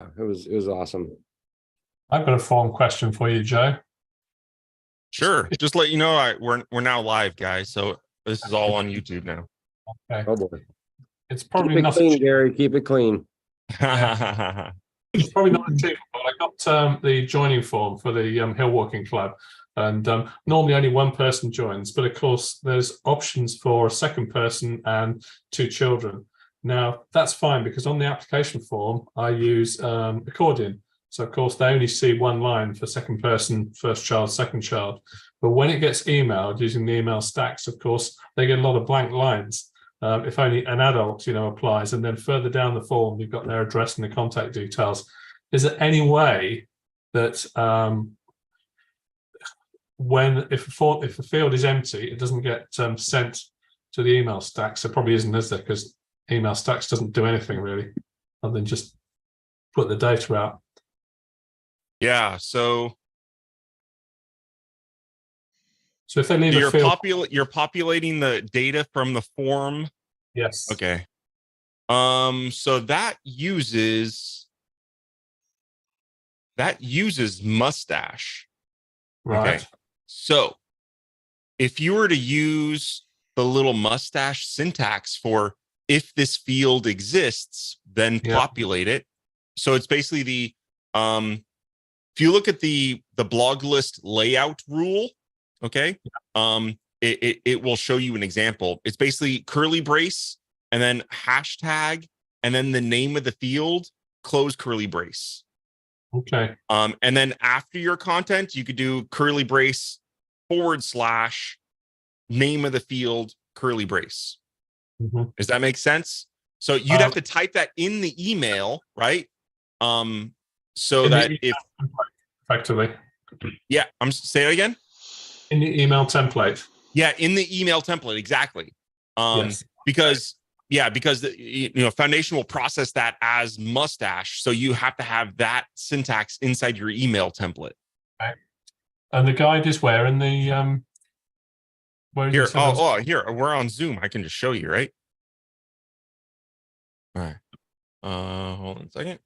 It was awesome. I've got a form question for you, Joe. Sure. Just let you know, we're now live, guys. So this is all on YouTube now. Okay. Oh boy. It's probably Keep it not clean, Gary. Keep it clean. It's probably not achievable. I got the joining form for the hill walking club, and normally only one person joins, but of course there's options for a second person and 2 children. Now that's fine because on the application form I use accordion, so of course they only see one line for second person, first child, second child. But when it gets emailed using the email stacks, of course they get a lot of blank lines. If only an adult, applies, and then further down the form, you've got their address and the contact details. Is there any way that if a field is empty, it doesn't get sent to the email stacks? There probably isn't, is there? Because email stacks doesn't do anything really, other than just put the data out. Yeah. So if they leave a field, you're populating the data from the form. Yes. Okay. So that uses mustache. Right. Okay. So if you were to use the little mustache syntax for if this field exists, then populate it. So it's basically the if you look at the blog list layout rule, okay, it will show you an example. It's basically curly brace and then hashtag and then the name of the field, close curly brace. Okay. And then after your content, you could do curly brace / name of the field, curly brace. Mm-hmm. Does that make sense? So you'd have to type that in the email, right? So that if effectively, yeah, I'm say it again. In the email template. Yeah, in the email template, exactly. Yes. Because Foundation will process that as mustache, so you have to have that syntax inside your email template. Okay. And the guide is where in the where here? Here we're on Zoom. I can just show you, right? All right. Hold on a second.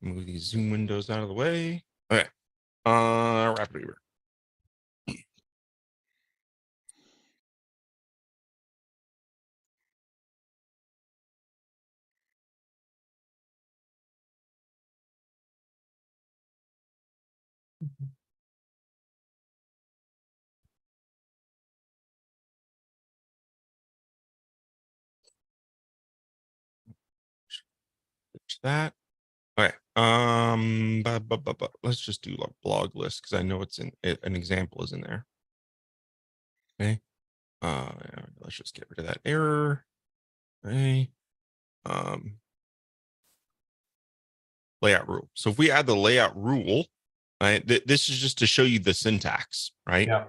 Move these Zoom windows out of the way. Okay. Rapid Weaver. That. Okay. Let's just do a blog list because I know it's in an example is in there. Okay. Let's just get rid of that error. Okay. Layout rule. So if we add the layout rule, right, this is just to show you the syntax, right? Yeah.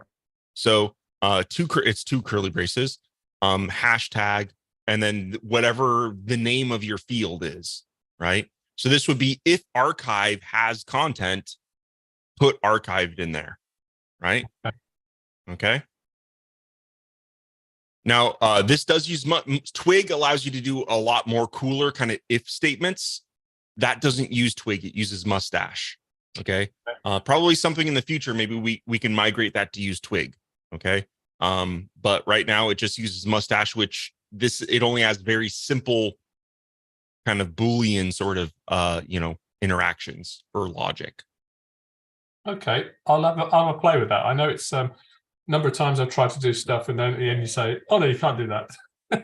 So it's 2 curly braces, hashtag, and then whatever the name of your field is, right? So this would be if archive has content, put archived in there, right? Okay. Now, this does use Twig allows you to do a lot more cooler kind of if statements. That doesn't use Twig. It uses mustache. Okay. Probably something in the future. Maybe we can migrate that to use Twig. Okay. But right now it just uses mustache, which it only has very simple kind of Boolean sort of interactions for logic. Okay, I'll have a play with that. I know it's number of times I've tried to do stuff, and then at the end you say, "Oh no, you can't do that."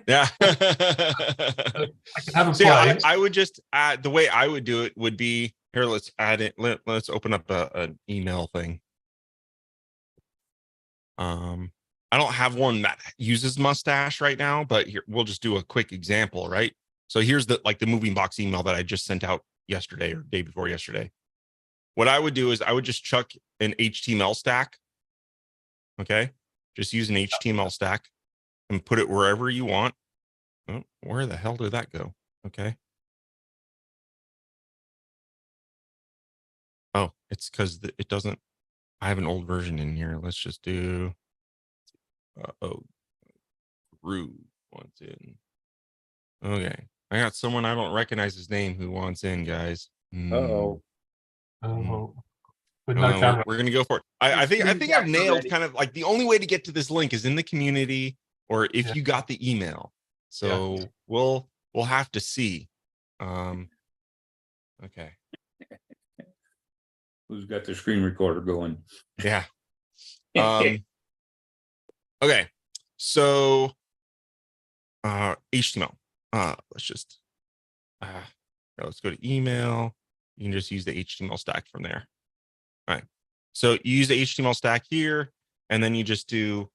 Yeah. I can have a play. Yeah, I would just add the way I would do it would be here. Let's add it. Let's open up an email thing. I don't have one that uses mustache right now, but here we'll just do a quick example, right? So here's the moving box email that I just sent out yesterday or day before yesterday. What I would do is I would just chuck an HTML stack. Okay. Just use an HTML stack and put it wherever you want. Oh, where the hell did that go? Okay. Oh, it's because it doesn't. I have an old version in here. Let's just do. Groove once in. Okay. I got someone I don't recognize his name who wants in, guys. Uh-oh. Oh, with no We're camera. gonna go for it. I think I've nailed kind of like the only way to get to this link is in the community or if Yeah. you got the email. So we'll have to see. Okay. Who's got the screen recorder going? Yeah. Okay. So HTML. Let's go to email. You can just use the HTML stack from there. All right. So you use the HTML stack here, and then you just do,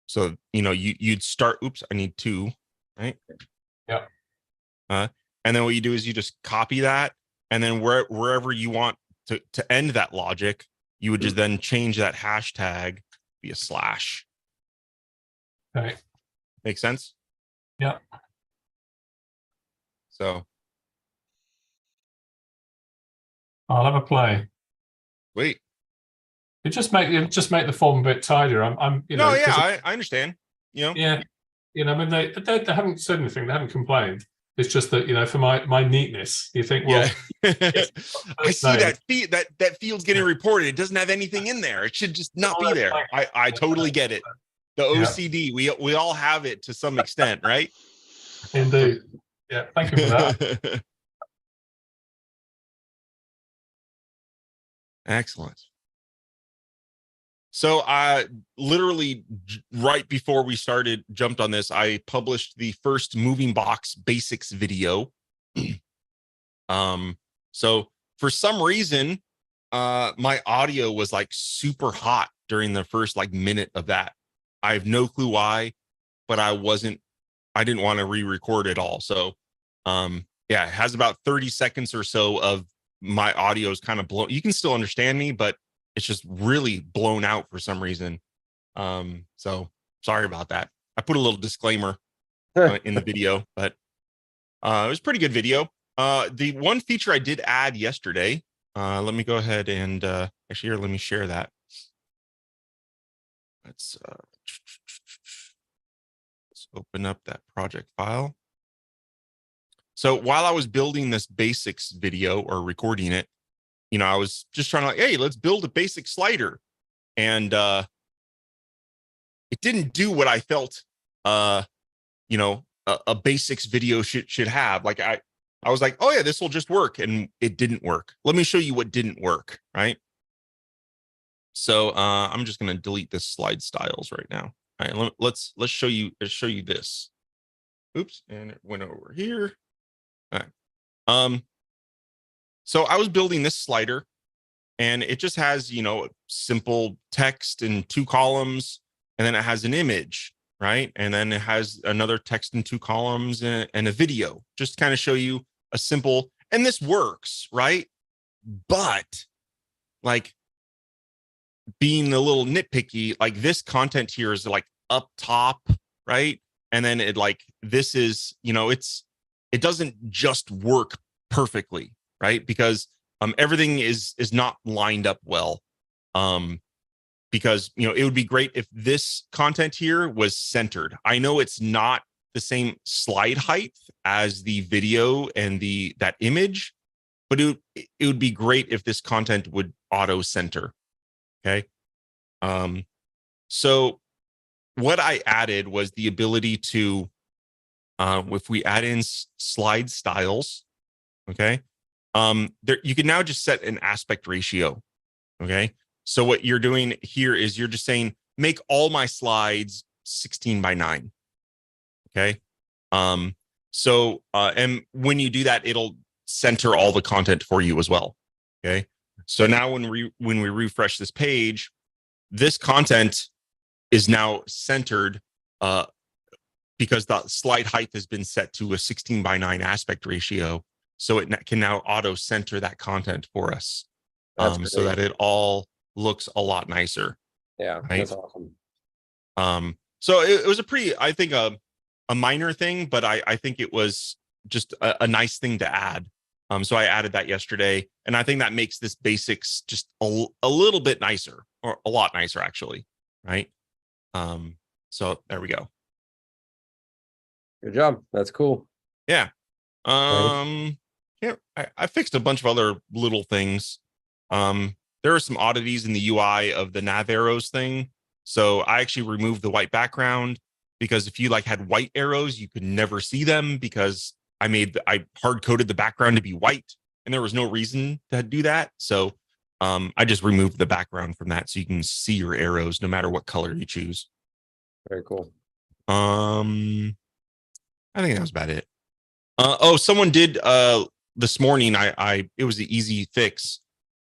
so, you'd start, oops, I need 2, right? Yeah. And then what you do is you just copy that, and then wherever you want to end that logic, you would just then change that hashtag via slash. Okay. Make sense? Yeah. So I'll have a play. wait. It just make the form a bit tidier. I'm I understand. Yeah. I mean they haven't said anything, they haven't complained. It's just that, for my neatness, you think, well, I see that field's getting reported. It doesn't have anything in there. It should just not be there. I totally get it. The OCD, we all have it to some extent, right? Indeed. Yeah, thank you for that. Excellent. So I literally right before we jumped on this, I published the first moving box basics video. So for some reason, my audio was like super hot during the first like minute of that. I have no clue why, but I didn't want to re-record it all. So it has about 30 seconds or so of my audio is kind of blown. You can still understand me, but it's just really blown out for some reason. So sorry about that. I put a little disclaimer in the video, but it was a pretty good video. The one feature I did add yesterday, let me go ahead and actually here, let me share that. Let's open up that project file. So while I was building this basics video or recording it, I was just trying to hey, let's build a basic slider. And it didn't do what I felt, a basics video should have. Like I was like, oh yeah, this will just work. And it didn't work. Let me show you what didn't work, right? So I'm just going to delete this slide styles right now. All right, let's show you this. Oops, and it went over here. All right. So I was building this slider, and it just has, simple text in 2 columns, and then it has an image, right? And then it has another text in 2 columns and a video, just kind of show you a simple, and this works, right? But like being a little nitpicky, like this content here is like up top, right? And then it like, this is, it doesn't just work perfectly, right? Because everything is not lined up well. Because it would be great if this content here was centered. I know it's not the same slide height as the video and that image, but it would be great if this content would auto center. Okay. So what I added was the ability to, if we add in slide styles, okay, there you can now just set an aspect ratio. Okay. So what you're doing here is you're just saying, make all my slides 16:9. Okay. So and when you do that, it'll center all the content for you as well. Okay. So now when we refresh this page, this content is now centered because the slide height has been set to a 16:9 aspect ratio. So it can now auto center that content for us, so that it all looks a lot nicer. Yeah, right? That's awesome. So it was a pretty, I think, a minor thing, but I think it was just a nice thing to add. So I added that yesterday, and I think that makes this basics just a little bit nicer, or a lot nicer actually, right? So there we go. Good job. That's cool. Yeah. Yeah, I fixed a bunch of other little things. There are some oddities in the UI of the nav arrows thing. So I actually removed the white background, because if you like had white arrows, you could never see them, because I hard coded the background to be white, and there was no reason to do that. So I just removed the background from that, so you can see your arrows no matter what color you choose. Very cool. I think that was about it. Someone did this morning. It was the easy fix,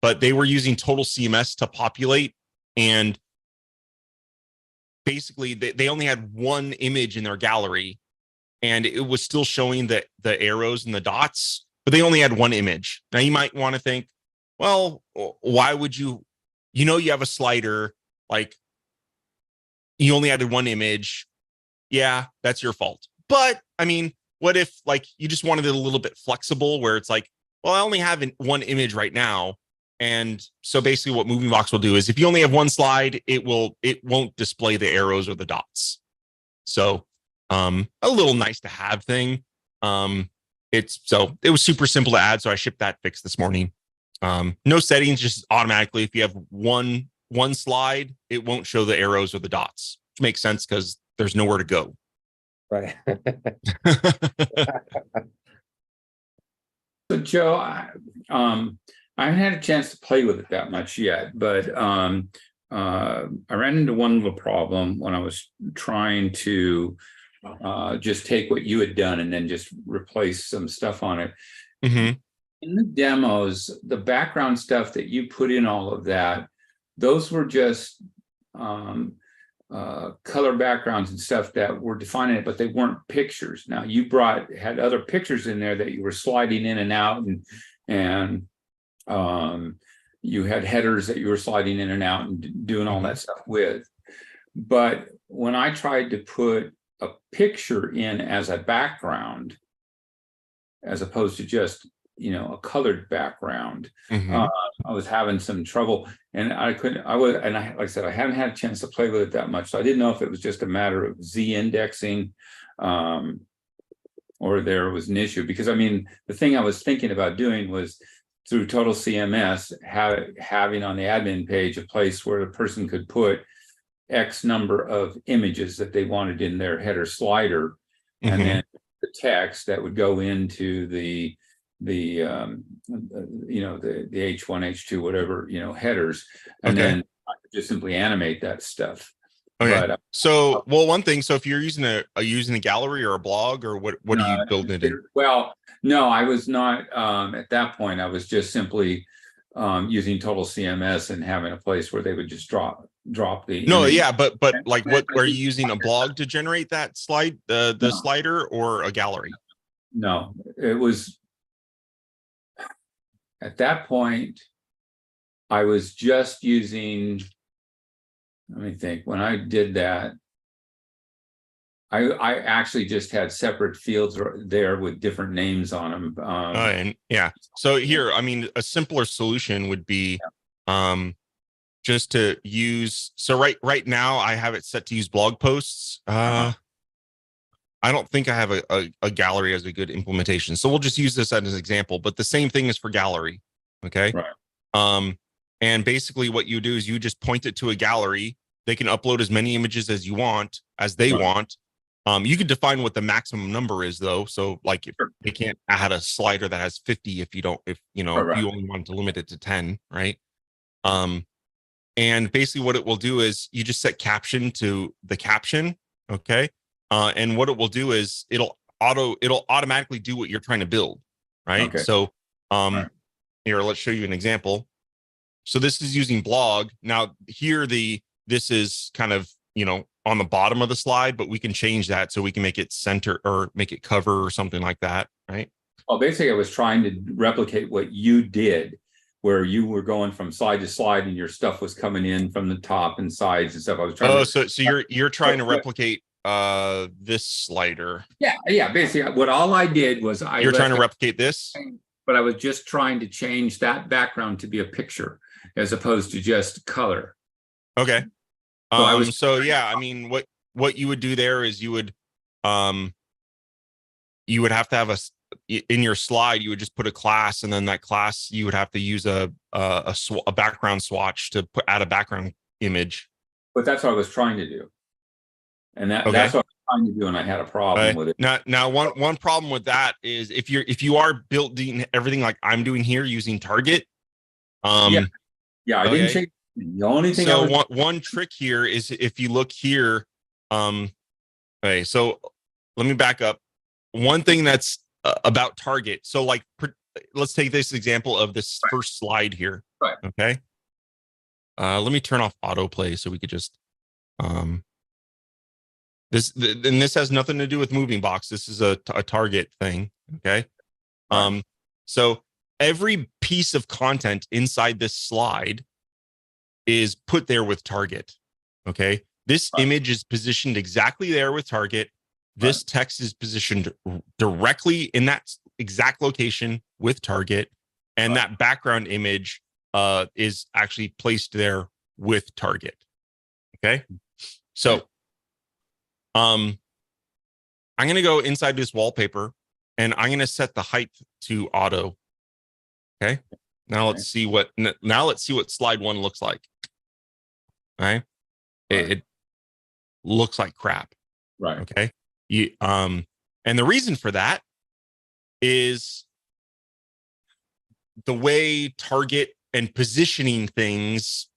but they were using Total CMS to populate, and basically they only had one image in their gallery, and it was still showing the arrows and the dots, but they only had one image. Now you might want to think, well, why would you have a slider, like you only added one image. Yeah, that's your fault. But I mean, what if like you just wanted it a little bit flexible, where it's like, well, I only have one image right now. And so basically what Moving Box will do is, if you only have one slide, it won't display the arrows or the dots. So a little nice to have thing. It was super simple to add. So I shipped that fix this morning. No settings, just automatically. If you have one slide, it won't show the arrows or the dots, which makes sense because there's nowhere to go. Right. So Joe, I haven't had a chance to play with it that much yet, but I ran into one little problem when I was trying to just take what you had done and then just replace some stuff on it. Mm-hmm. In the demos, the background stuff that you put in, all of that, those were just color backgrounds and stuff that were defining it, but they weren't pictures. Now you had other pictures in there that you were sliding in and out, and you had headers that you were sliding in and out and doing all that stuff with. But when I tried to put a picture in as a background, as opposed to just a colored background, Mm-hmm. I was having some trouble, and like I said, I haven't had a chance to play with it that much, so I didn't know if it was just a matter of Z indexing, or there was an issue. Because I mean, the thing I was thinking about doing was through Total CMS, having on the admin page a place where a person could put X number of images that they wanted in their header slider, and Mm-hmm. then the text that would go into the H1, H2, whatever, headers, and Okay. then I could just simply animate that stuff. Okay. But, So, well, one thing. So, if you're using a gallery or a blog, or what are you building it in? Well, no, I was not. At that point, I was just simply using Total CMS and having a place where they would just drop the. No, image. yeah, but like, what are you using, a blog to generate that slide, the slider, or a gallery? No, it was. At that point, I was just using, let me think, when I did that, I actually just had separate fields there with different names on them. And yeah, so here, I mean, a simpler solution would be just to use, so right now I have it set to use blog posts. I don't think I have a gallery as a good implementation. So we'll just use this as an example, but the same thing is for gallery. Okay. Right. And basically what you do is you just point it to a gallery. They can upload as many images as you want, as they want. You can define what the maximum number is though. So like, if they can't add a slider that has 50, if you only want to limit it to 10, right? And basically what it will do is you just set caption to the caption. Okay. And what it will do is it'll automatically do what you're trying to build, right? Okay. So here, let's show you an example. So this is using blog. Now here, this is kind of, on the bottom of the slide, but we can change that so we can make it center or make it cover or something like that, right? Well, basically I was trying to replicate what you did, where you were going from slide to slide and your stuff was coming in from the top and sides and stuff. I was trying so you're trying to replicate this slider. Yeah, basically what all I did was you're trying to replicate this. but I was just trying to change that background to be a picture as opposed to just color. Okay. So I was- So yeah, I mean, what you would do there is you would have to have in your slide, you would just put a class, and then that class, you would have to use a background swatch to add a background image. But that's what I was trying to do. And Okay. that's what I was trying to do, and I had a problem with it. Now one problem with that is if you are building everything like I'm doing here using Target. Yeah, I didn't okay. change. The only thing. So one trick here is if you look here, okay, so let me back up. One thing that's about Target. So like, let's take this example of this first slide here. Right. Okay. Let me turn off autoplay so we could just, this has nothing to do with Moving Box. This is a Target thing. Okay. Right. So every piece of content inside this slide is put there with Target. Okay. This image is positioned exactly there with Target. This text is positioned directly in that exact location with Target. And that background image is actually placed there with Target. Okay. So I'm going to go inside this wallpaper, and I'm going to set the height to auto. Okay. Now let's see what slide 1 looks like. All right. It looks like crap. Right. Okay. And the reason for that is the way Target and positioning things,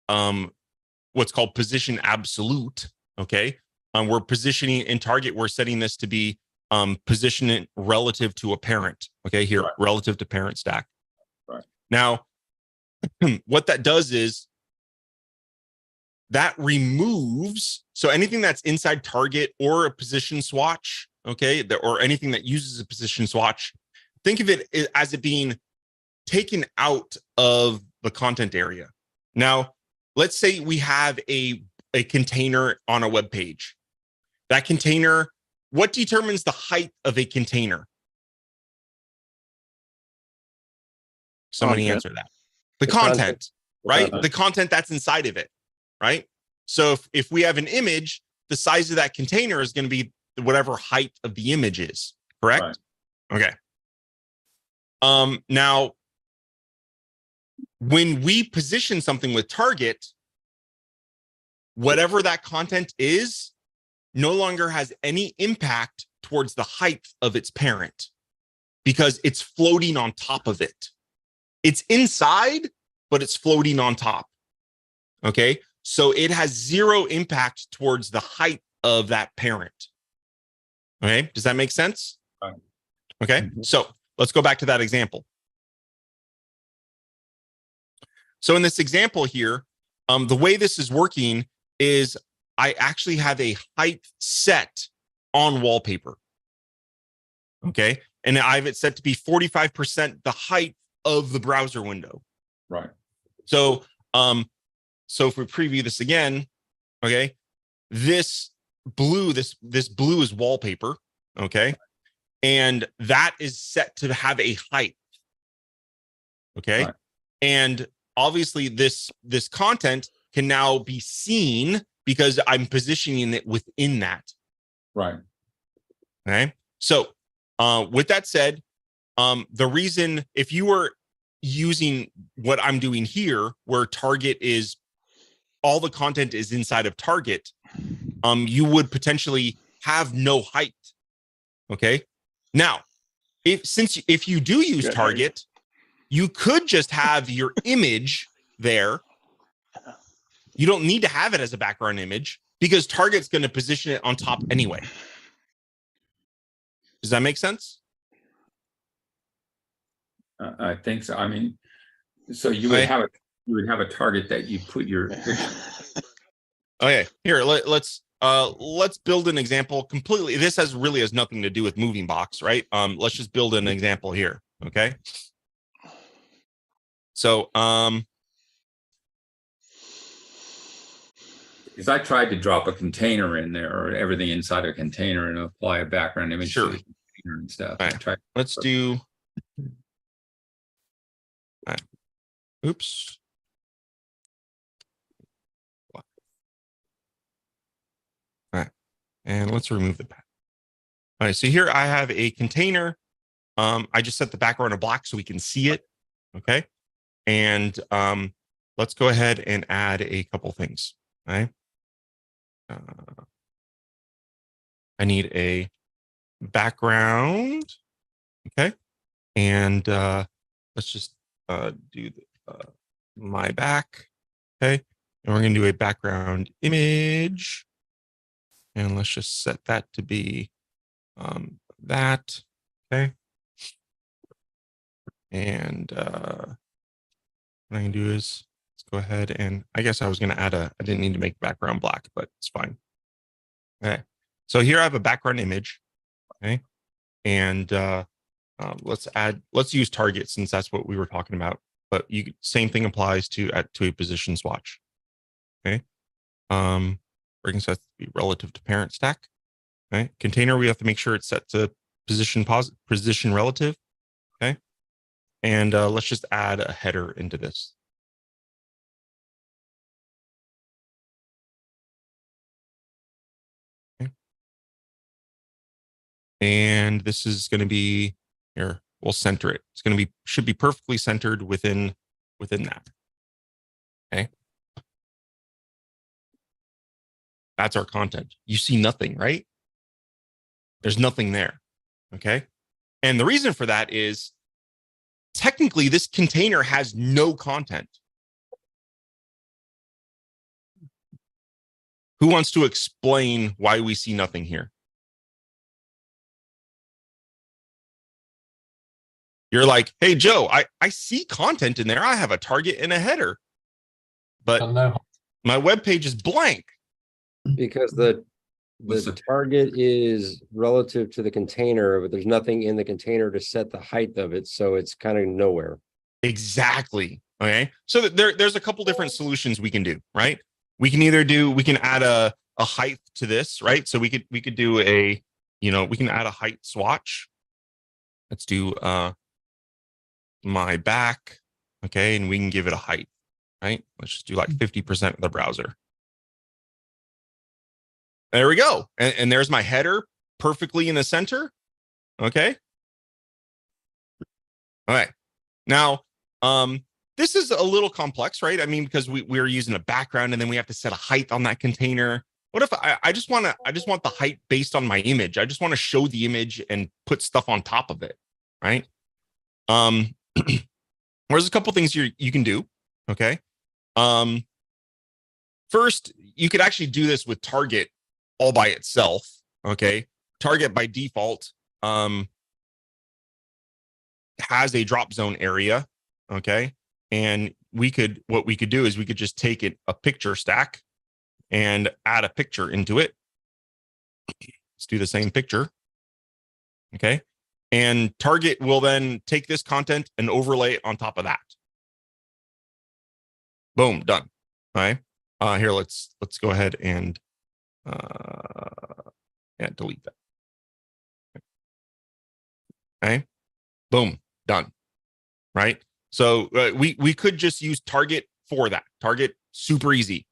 what's called position absolute. Okay. We're positioning in Target, we're setting this to be positioning relative to a parent. Okay. Here, relative to parent stack. Right. Now, what that does is that removes, so anything that's inside Target or a position swatch, okay, or anything that uses a position swatch, think of it as it being taken out of the content area. Now, let's say we have a container on a web page. That container, what determines the height of a container? Somebody answer that. The content, right? The content that's inside of it, right? So if we have an image, the size of that container is going to be whatever height of the image is, correct? Right. Okay. Now, when we position something with Target, whatever that content is no longer has any impact towards the height of its parent because it's floating on top of it. It's inside, but it's floating on top. Okay. So it has zero impact towards the height of that parent. Okay. Does that make sense? Okay. Mm-hmm. So let's go back to that example. So in this example here, the way this is working is I actually have a height set on wallpaper. Okay. And I have it set to be 45% the height of the browser window. Right. So, so if we preview this again, okay, this blue is wallpaper. Okay. And that is set to have a height. Okay. Right. And obviously this content can now be seen because I'm positioning it within that. Right. Okay. So with that said, the reason, if you were using what I'm doing here, where Target is, all the content is inside of Target, you would potentially have no height. Okay. Now, if you do use Target, you could just have your image there. You don't need to have it as a background image because Target's going to position it on top anyway. Does that make sense? I think so. I mean, so you would have a target that you put your picture. Okay, here let's build an example completely. This really has nothing to do with Moving Box, right? Let's just build an example here. Okay. So because I tried to drop a container in there or everything inside a container and apply a background image to the container and stuff. Right. Let's do Oops. All right. And let's remove the path. All right. So here I have a container. I just set the background to black so we can see it. Okay. And let's go ahead and add a couple things. Right. I need a background. Okay. And let's just do my back. Okay. And we're going to do a background image. And let's just set that to be that. Okay. And what I can do is let's go ahead and I guess I was going to add I didn't need to make background black, but it's fine. Okay. So here I have a background image. Okay. And let's use target since that's what we were talking about. But same thing applies to a position swatch. Okay. We're going to set to be relative to parent stack. Okay. Container, we have to make sure it's set to position relative. Okay. And let's just add a header into this. Okay. And this is going to be here. We'll center it. It's going to should be perfectly centered within that. Okay. That's our content. You see nothing, right? There's nothing there. Okay. And the reason for that is technically this container has no content. Who wants to explain why we see nothing here? You're like, hey, Joe, I see content in there. I have a target and a header, but my web page is blank. Because the target is relative to the container, but there's nothing in the container to set the height of it. So it's kind of nowhere. Exactly. Okay. So there's a couple different solutions we can do, right? We can add a height to this, right? So we could do we can add a height swatch. Let's do my back. Okay. And we can give it a height, right? Let's just do like 50% of the browser. There we go. And there's my header perfectly in the center. Okay. All right. Now, this is a little complex, right? I mean, because we're using a background and then we have to set a height on that container. What if I just want the height based on my image? I just want to show the image and put stuff on top of it, right? There's a couple things you can do. Okay. First, you could actually do this with target all by itself. Okay. Target by default has a drop zone area. Okay. And what we could do is we could just take a picture stack and add a picture into it. Let's do the same picture. Okay. And target will then take this content and overlay it on top of that. Boom, done. All right. Here, let's go ahead and delete that. Okay. Boom, done. Right. So we could just use target for that. Target, super easy.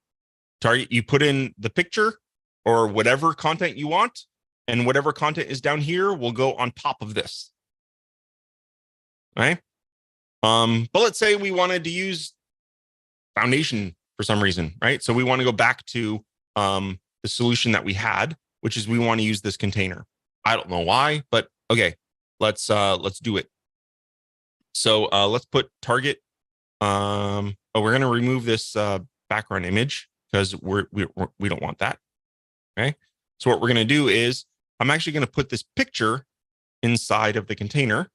Target, you put in the picture or whatever content you want, and whatever content is down here will go on top of this. Right. But let's say we wanted to use foundation for some reason, right? So we want to go back to the solution that we had, which is we want to use this container. I don't know why, but okay, let's do it. So let's put target. We're going to remove this background image because we don't want that. Okay. So what we're going to do is I'm actually going to put this picture inside of the container.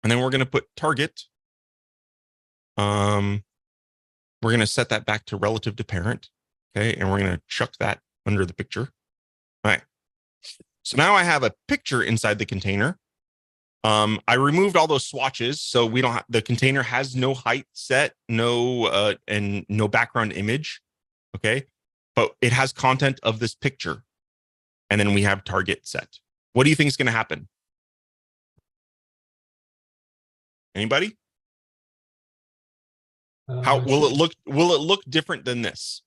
And then we're going to put target. We're going to set that back to relative to parent. Okay. And we're going to chuck that under the picture. All right. So now I have a picture inside the container. I removed all those swatches. So we don't have, the container has no height set, and no background image. Okay. But it has content of this picture. And then we have target set. What do you think is going to happen? Anybody? How will it look? Will it look different than this?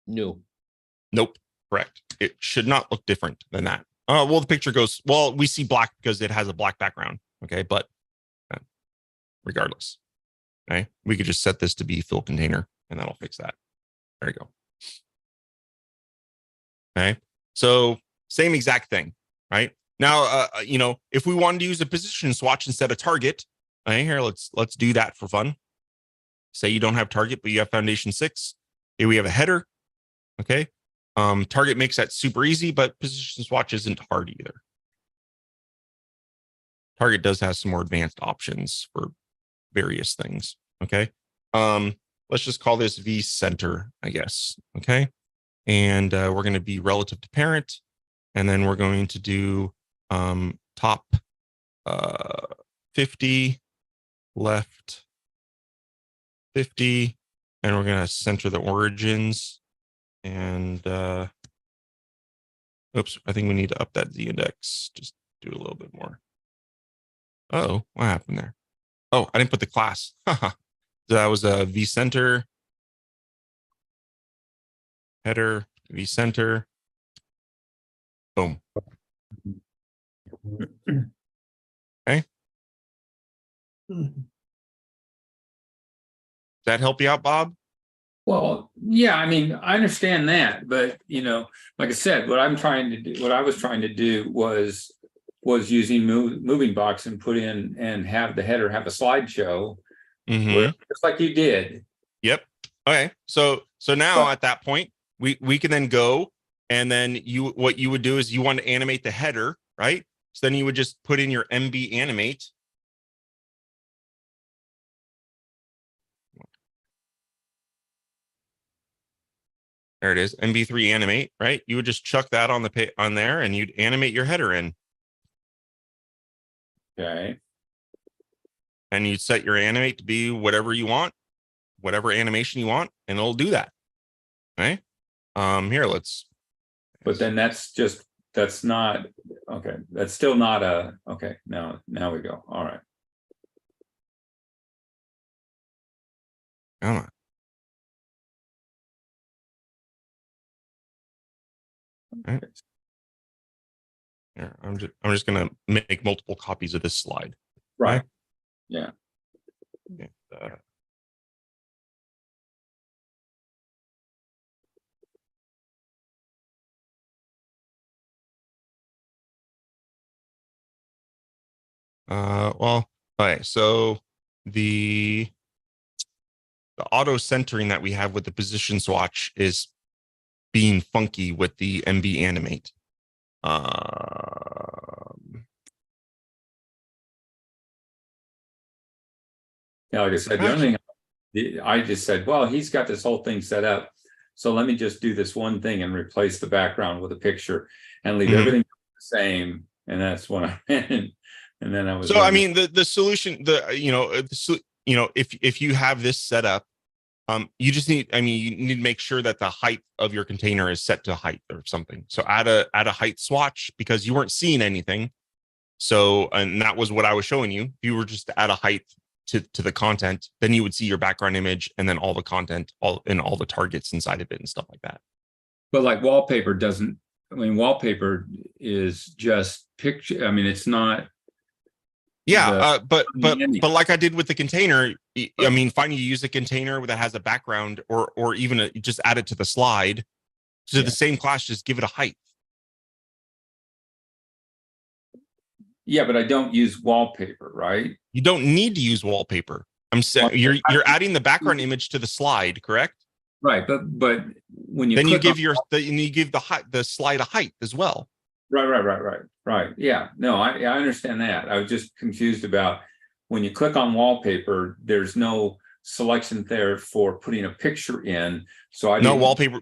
No. Nope. Correct. It should not look different than that. Well, the picture goes, well, we see black because it has a black background. Okay. But regardless, okay, we could just set this to be fill container and that'll fix that. There you go. Okay. So same exact thing, right? Now, you know, if we wanted to use a position swatch instead of target, okay, here, let's do that for fun. Say you don't have target, but you have foundation 6. Here we have a header. Okay. Target makes that super easy, but position swatch isn't hard either. Target does have some more advanced options for various things. Okay. Let's just call this V center, I guess. Okay. And we're going to be relative to parent. And then we're going to do top 50, left 50, and we're going to center the origins. And oops, I think we need to up that Z index. Just do a little bit more. Oh, what happened there? Oh, I didn't put the class. That was a V center, header, V center. Boom. Okay. Does that help you out, Bob? Well, yeah, I mean, I understand that, but you know, like I said, what I was trying to do was using moving box and put in and have the header have a slideshow, just like you did. Yep. Okay. So now at that point, we can then go and then what you would do is you want to animate the header, right? So then you would just put in your MB animate. There it is, MB3 animate, right? You would just chuck that on there and you'd animate your header in. Okay. And you'd set your animate to be whatever you want, whatever animation you want, and it'll do that. Okay. Here, let's. But then that's not, okay. That's still not a, okay. Now we go. All right. Come on. Right. Here, I'm just gonna make multiple copies of this slide. Right. Okay? Yeah. And, well, okay, so the auto centering that we have with the position swatch is being funky with the MB animate. Yeah, like I said, the only thing I just said, well, he's got this whole thing set up, so let me just do this one thing and replace the background with a picture and leave everything the same. And that's when I and then I was. So I mean, the solution, if you have this set up, you just need, you need to make sure that the height of your container is set to height or something. So add a height swatch because you weren't seeing anything. So, and that was what I was showing you. If you were just to add a height to the content, then you would see your background image and then all the content, all the targets inside of it and stuff like that. But like wallpaper doesn't, wallpaper is just picture. I mean, it's not. Yeah, but like I did with the container, I mean, fine, you use a container that has a background or even just add it to the slide. So the same class, just give it a height. Yeah, but I don't use wallpaper, right? You don't need to use wallpaper. I'm saying you're adding the background image to the slide, correct? Right, but when you then you give the slide a height as well. Right. Yeah, no, I understand that. I was just confused about when you click on wallpaper, there's no selection there for putting a picture in. So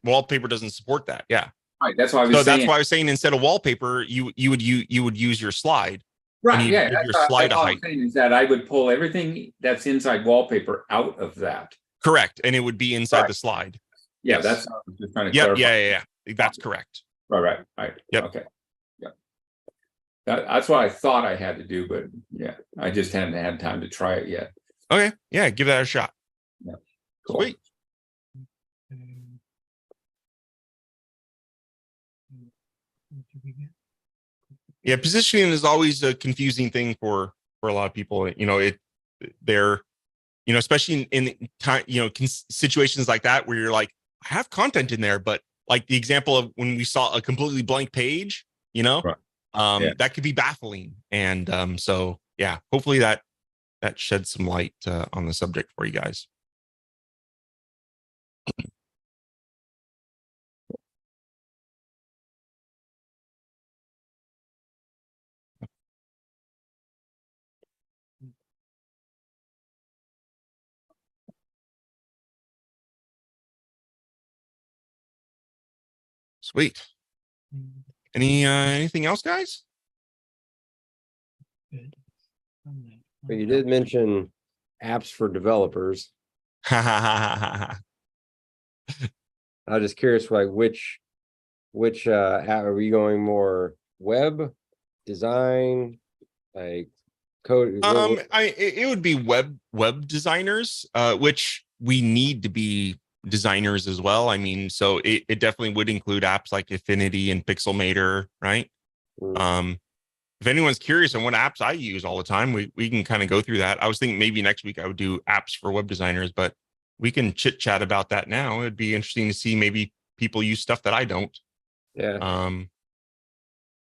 wallpaper doesn't support that. Yeah. Right. That's why I was saying. That's why I was saying instead of wallpaper, you would use your slide. Right. Yeah. Give your slide a height. Is that I would pull everything that's inside wallpaper out of that. Correct. And it would be inside the slide. Yeah, Yes. that's what I was just trying to clarify. Yeah. That's correct. Right. Yep. Okay. Yeah. That's what I thought I had to do, but yeah, I just hadn't had time to try it yet. Okay, yeah, give that a shot. Yeah. Cool. Sweet. Yeah, positioning is always a confusing thing for a lot of people. You know, they're, you know, especially in time, you know, situations like that where you're like, I have content in there, but like the example of when we saw a completely blank page, you know, Right. that could be baffling. And so yeah, hopefully that sheds some light on the subject for you guys. Sweet. Anything else, guys? But you did mention apps for developers. I was just curious, like which app are we going more web design, like code? It would be web designers, which we need to be designers as well. I mean, so it definitely would include apps like Affinity and Pixelmator, right? If anyone's curious on what apps I use all the time, we can kind of go through that. I was thinking maybe next week I would do apps for web designers, but we can chit chat about that now. It'd be interesting to see maybe people use stuff that I don't. Yeah.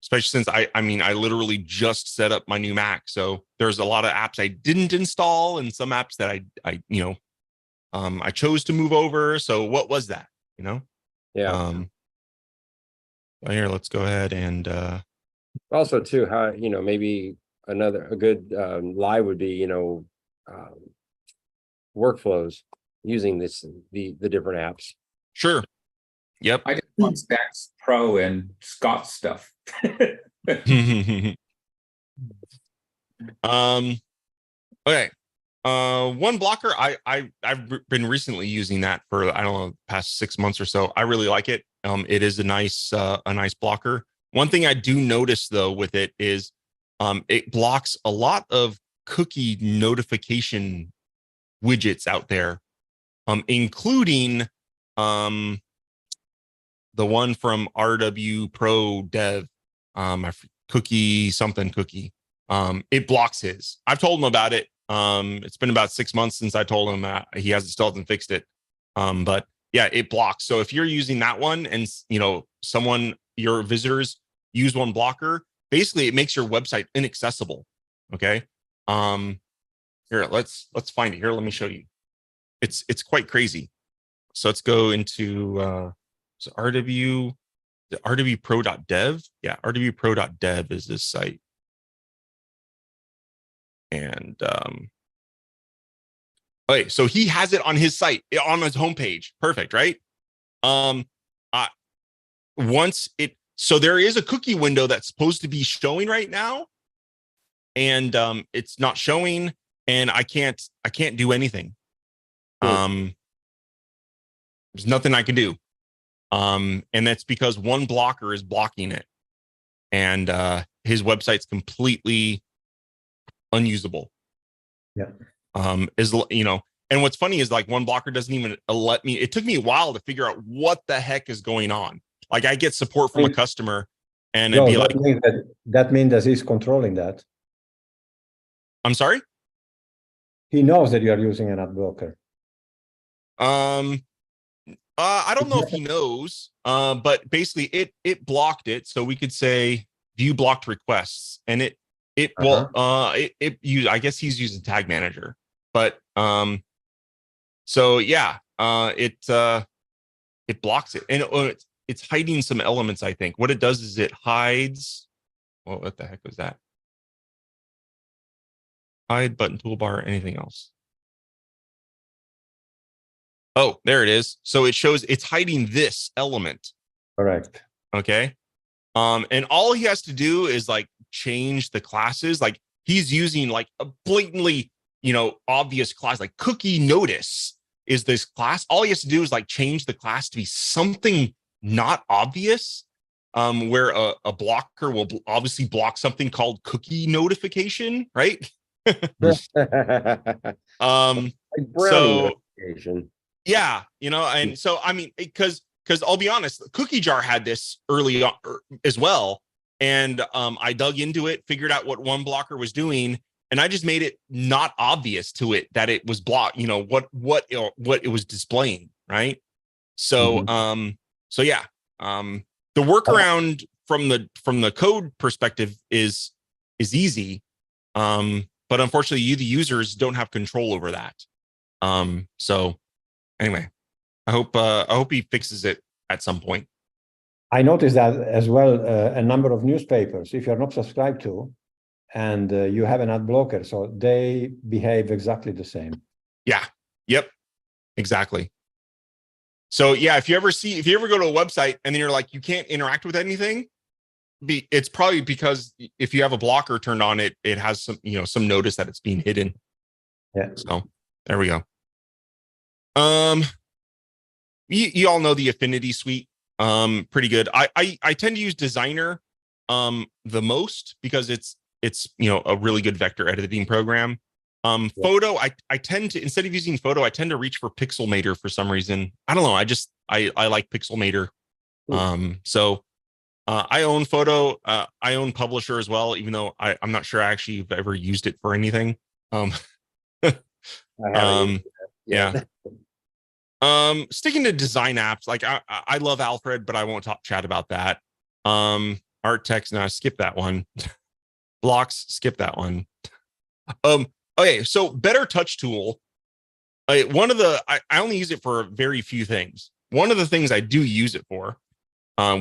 Especially since I mean, I literally just set up my new Mac. So there's a lot of apps I didn't install and some apps that I you know, I chose to move over. So what was that, you know? Yeah. Here, let's go ahead and Also too, how, you know, maybe a good lie would be, you know, workflows using the different apps. sure. Yep. I just want Stacks Pro and Scott stuff. Okay. One blocker, I've been recently using that for, I don't know, past 6 months or so. I really like it. It is a nice blocker. One thing I do notice though with it is it blocks a lot of cookie notification widgets out there, including the one from RW Pro Dev, cookie. It blocks his. I've told him about it. It's been about 6 months since I told him that he still hasn't fixed it. But yeah, it blocks. So if you're using that one and you know your visitors use one blocker, basically it makes your website inaccessible. Okay. Here, let's find it here. Let me show you. It's quite crazy. So let's go into so RW, the rwpro.dev. Yeah, rwpro.dev is this site. And okay, so he has it on his site, on his homepage. Perfect, right? So there is a cookie window that's supposed to be showing right now, and it's not showing, and I can't do anything. There's nothing I can do. And that's because one blocker is blocking it, and his website's completely unusable. Yeah. Is, you know, and what's funny is like one blocker doesn't even let me. It took me a while to figure out what the heck is going on. Like I get support from a customer, and it'd be like, that means that he's controlling that. I'm sorry. He knows that you are using an ad blocker. I don't know if he knows, but basically it blocked it. So we could say view blocked requests, and it used, I guess he's using Tag Manager, but so yeah, it blocks it, and it's hiding some elements. I think what it does is it hides. Well, what the heck was that? Hide button toolbar, anything else? Oh, there it is. So it shows it's hiding this element. Correct. Okay. And all he has to do is like change the classes. Like he's using like a blatantly, you know, obvious class, like cookie notice is this class. All he has to do is like change the class to be something not obvious. Where a blocker will obviously block something called cookie notification, right? Like brownie So notification. yeah, you know, and so I mean, because I'll be honest, Cookie Jar had this early on as well, and I dug into it, figured out what one blocker was doing, and I just made it not obvious to it that it was blocked. You know what it was displaying, right? So so yeah, the workaround from the code perspective is easy, but unfortunately, you the users don't have control over that. So anyway, I hope he fixes it at some point. I noticed that as well, a number of newspapers, if you're not subscribed to, and you have an ad blocker, so they behave exactly the same. Yeah. Yep. Exactly. So yeah, if you ever go to a website and then you're like, you can't interact with anything, it's probably because if you have a blocker turned on, it has some, you know, some notice that it's being hidden. Yeah. So there we go. You all know the Affinity suite. Pretty good. I tend to use Designer the most because it's you know, a really good vector editing program. Photo, I tend to, instead of using Photo, I tend to reach for Pixelmator for some reason. I don't know. I like Pixelmator. So I own Photo. I own Publisher as well, even though I'm not sure I actually have ever used it for anything. Yeah. Sticking to design apps, like I love Alfred, but I won't chat about that. Art text, no, skip that one. Blocks, skip that one. Okay, so Better Touch Tool. One of the I only use it for very few things. One of the things I do use it for,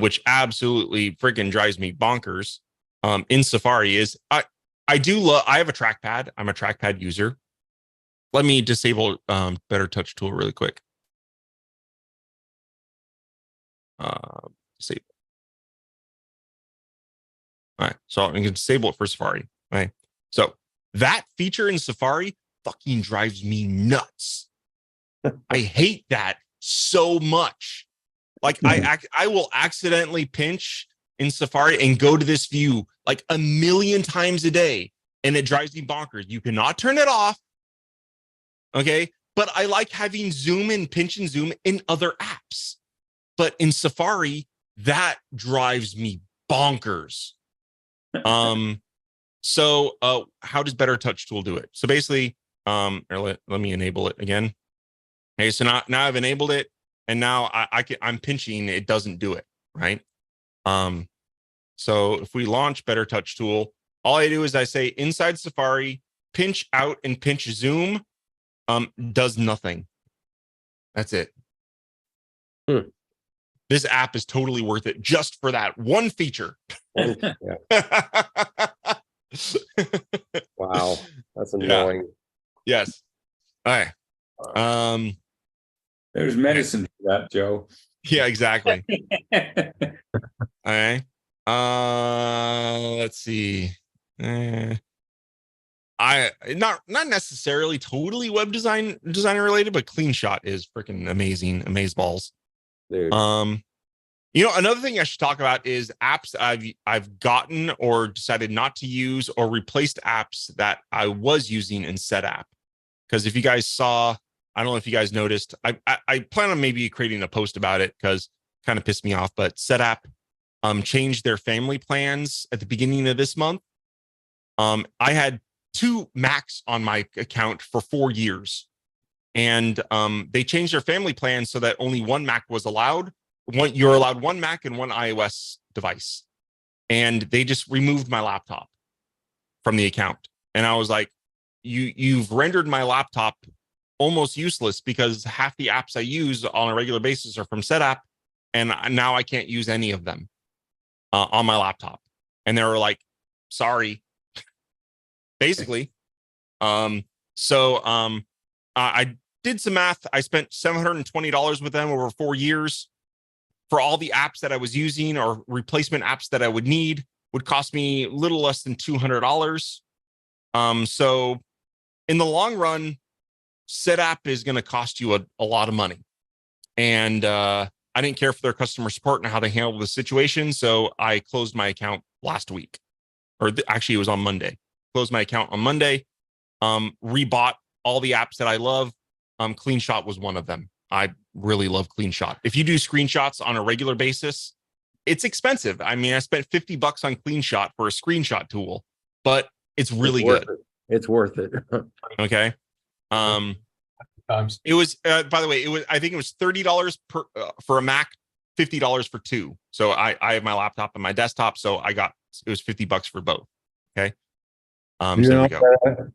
which absolutely freaking drives me bonkers, in Safari is I have a trackpad. I'm a trackpad user. Let me disable Better Touch Tool really quick. Disable. All right, so I'm going to disable it for Safari. All right, so that feature in Safari fucking drives me nuts. I hate that so much. Like I will accidentally pinch in Safari and go to this view like a million times a day, and it drives me bonkers. You cannot turn it off. Okay, but I like having zoom and pinch and zoom in other apps. But in Safari, that drives me bonkers. So how does Better Touch Tool do it? So basically, let me enable it again. Okay, so now I've enabled it, and now I'm pinching, it doesn't do it, right? So if we launch Better Touch Tool, all I do is I say inside Safari, pinch out and pinch zoom, does nothing. That's it. This app is totally worth it just for that one feature. Wow, that's annoying. Yeah. Yes. All right. There's medicine for that, Joe. Yeah, exactly. All right. Let's see. I not necessarily totally web designer related, but CleanShot is freaking amazing. Amazeballs. Dude. You know, another thing I should talk about is apps I've gotten or decided not to use, or replaced apps that I was using in SetApp. Because if you guys saw, I don't know if you guys noticed, I plan on maybe creating a post about it because it kind of pissed me off. But SetApp changed their family plans at the beginning of this month. I had 2 Macs on my account for 4 years, and they changed their family plans so that only 1 Mac was allowed. You're allowed 1 Mac and 1 iOS device, and they just removed my laptop from the account. And I was like, you've rendered my laptop almost useless, because half the apps I use on a regular basis are from SetApp, and now I can't use any of them on my laptop. And they were like, sorry, basically. I did some math. I spent $720 with them over 4 years. For all the apps that I was using, or replacement apps that I would need, would cost me a little less than $200. So in the long run, SetApp is going to cost you a lot of money. And I didn't care for their customer support and how they handled the situation. So I closed my account last week, or actually it was on Monday. Closed my account on Monday, rebought all the apps that I love, CleanShot was one of them. I really love CleanShot. If you do screenshots on a regular basis, it's expensive. I mean, I spent $50 on CleanShot for a screenshot tool, but it's really good. It's worth it. Okay. It was, by the way, I think it was $30 per for a Mac, $50 for two. So I have my laptop and my desktop. So it was $50 for both. Okay. So there we go.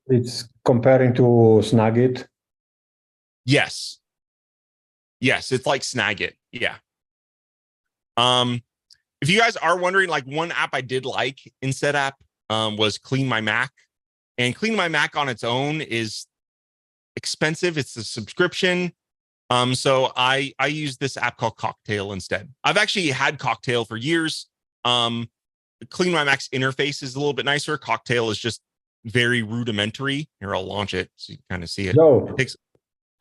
It's comparing to Snagit. Yes. It's like Snagit. Yeah. If you guys are wondering, like, one app I did like in said app was Clean My Mac. And Clean My Mac on its own is expensive. It's a subscription. So I use this app called Cocktail instead. I've actually had Cocktail for years. Clean My Mac's interface is a little bit nicer. Cocktail is just very rudimentary. Here, I'll launch it so you kind of see it. So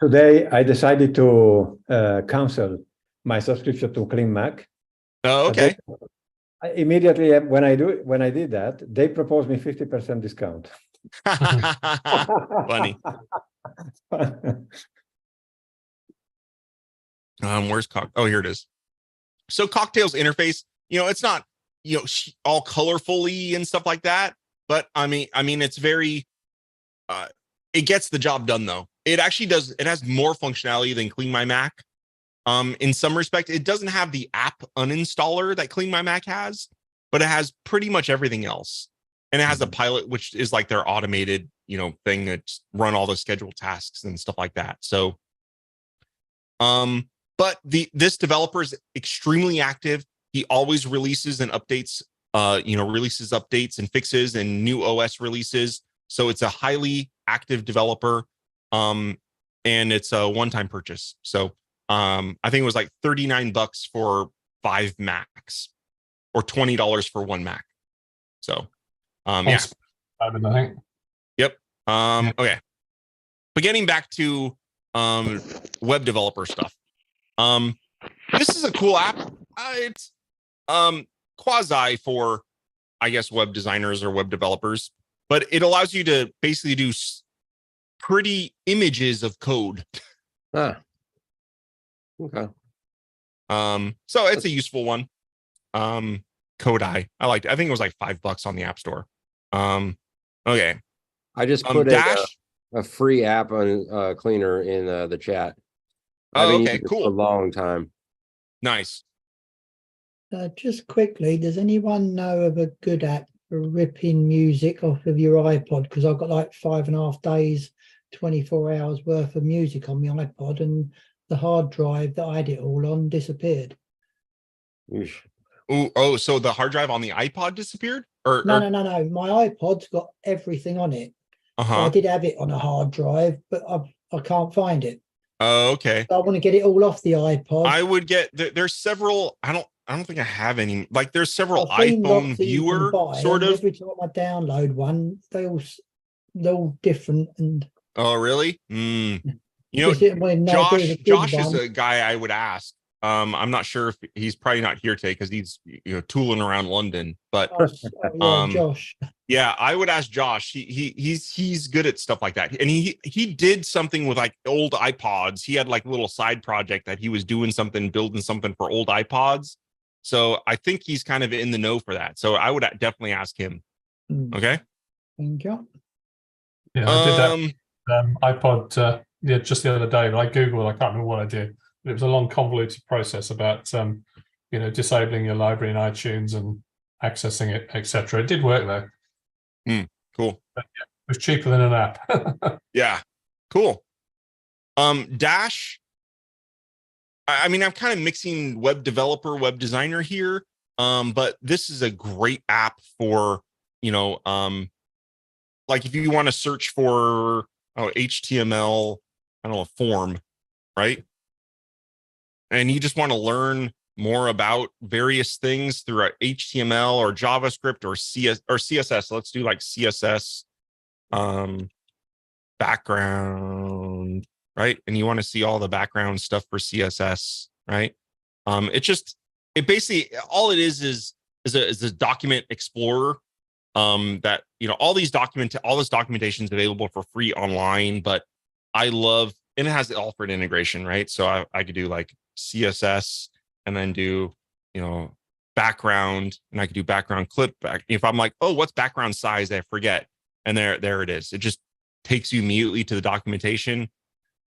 today I decided to cancel my subscription to Clean Mac. Oh, okay. Immediately when I did that, they proposed me 50% discount. Funny. Where's Oh, here it is. So Cocktail's interface, it's not, all colorfully and stuff like that. But I mean, it's very, it gets the job done though. It actually does. It has more functionality than Clean My Mac. In some respect, it doesn't have the app uninstaller that Clean My Mac has, but it has pretty much everything else. And it has a pilot, which is like their automated, thing that's run all the scheduled tasks and stuff like that. So, but this developer is extremely active. He always releases and updates, releases updates and fixes and new OS releases. So it's a highly active developer. And it's a one-time purchase. So I think it was like $39 for 5 Macs or $20 for 1 Mac. So yeah. Yep. Okay. But getting back to web developer stuff. This is a cool app. It's quasi for, I guess, web designers or web developers, but it allows you to basically do pretty images of code. Okay. So it's a useful one. Kodai. I liked it. I think it was like $5 on the App Store. Okay. I just put a free app on Cleaner in the chat. Oh, okay, cool. A long time. Nice. Just quickly, does anyone know of a good app for ripping music off of your iPod? Because I've got like 5.5 days, 24 hours worth of music on my iPod, and the hard drive that I had it all on disappeared. Oh, so the hard drive on the iPod disappeared? No. My iPod's got everything on it. Uh-huh. So I did have it on a hard drive, but I can't find it. Oh, okay. So I want to get it all off the iPod. I would get there's several. I don't think I have any. Like there's several iPhone viewer sort of. Every time I download one, they're all different. And oh, really? Josh is a guy I would ask. I'm not sure if he's probably not here today because he's tooling around London. But Josh. Yeah, I would ask Josh. He's good at stuff like that. And he did something with like old iPods. He had like a little side project that he was building something for old iPods. So I think he's kind of in the know for that. So I would definitely ask him. Okay. Thank you. Yeah, I did that iPod just the other day. But I Googled, I can't remember what I did. It was a long, convoluted process about disabling your library in iTunes and accessing it, etc. It did work though. Cool. But, yeah, it was cheaper than an app. Yeah, cool. Dash. I mean, I'm kind of mixing web developer, web designer here, but this is a great app for like if you want to search for HTML, I don't know, a form, right? And you just want to learn more about various things through HTML or JavaScript or CSS. Let's do like CSS background, right? And you want to see all the background stuff for CSS, right? It basically all it is a document explorer that all this documentation is available for free online, but I love, and it has the Alfred integration, right? So I could do like CSS and then do, background, and I could do background clip back. If I'm like, oh, what's background size? I forget. And there it is. It just takes you immediately to the documentation.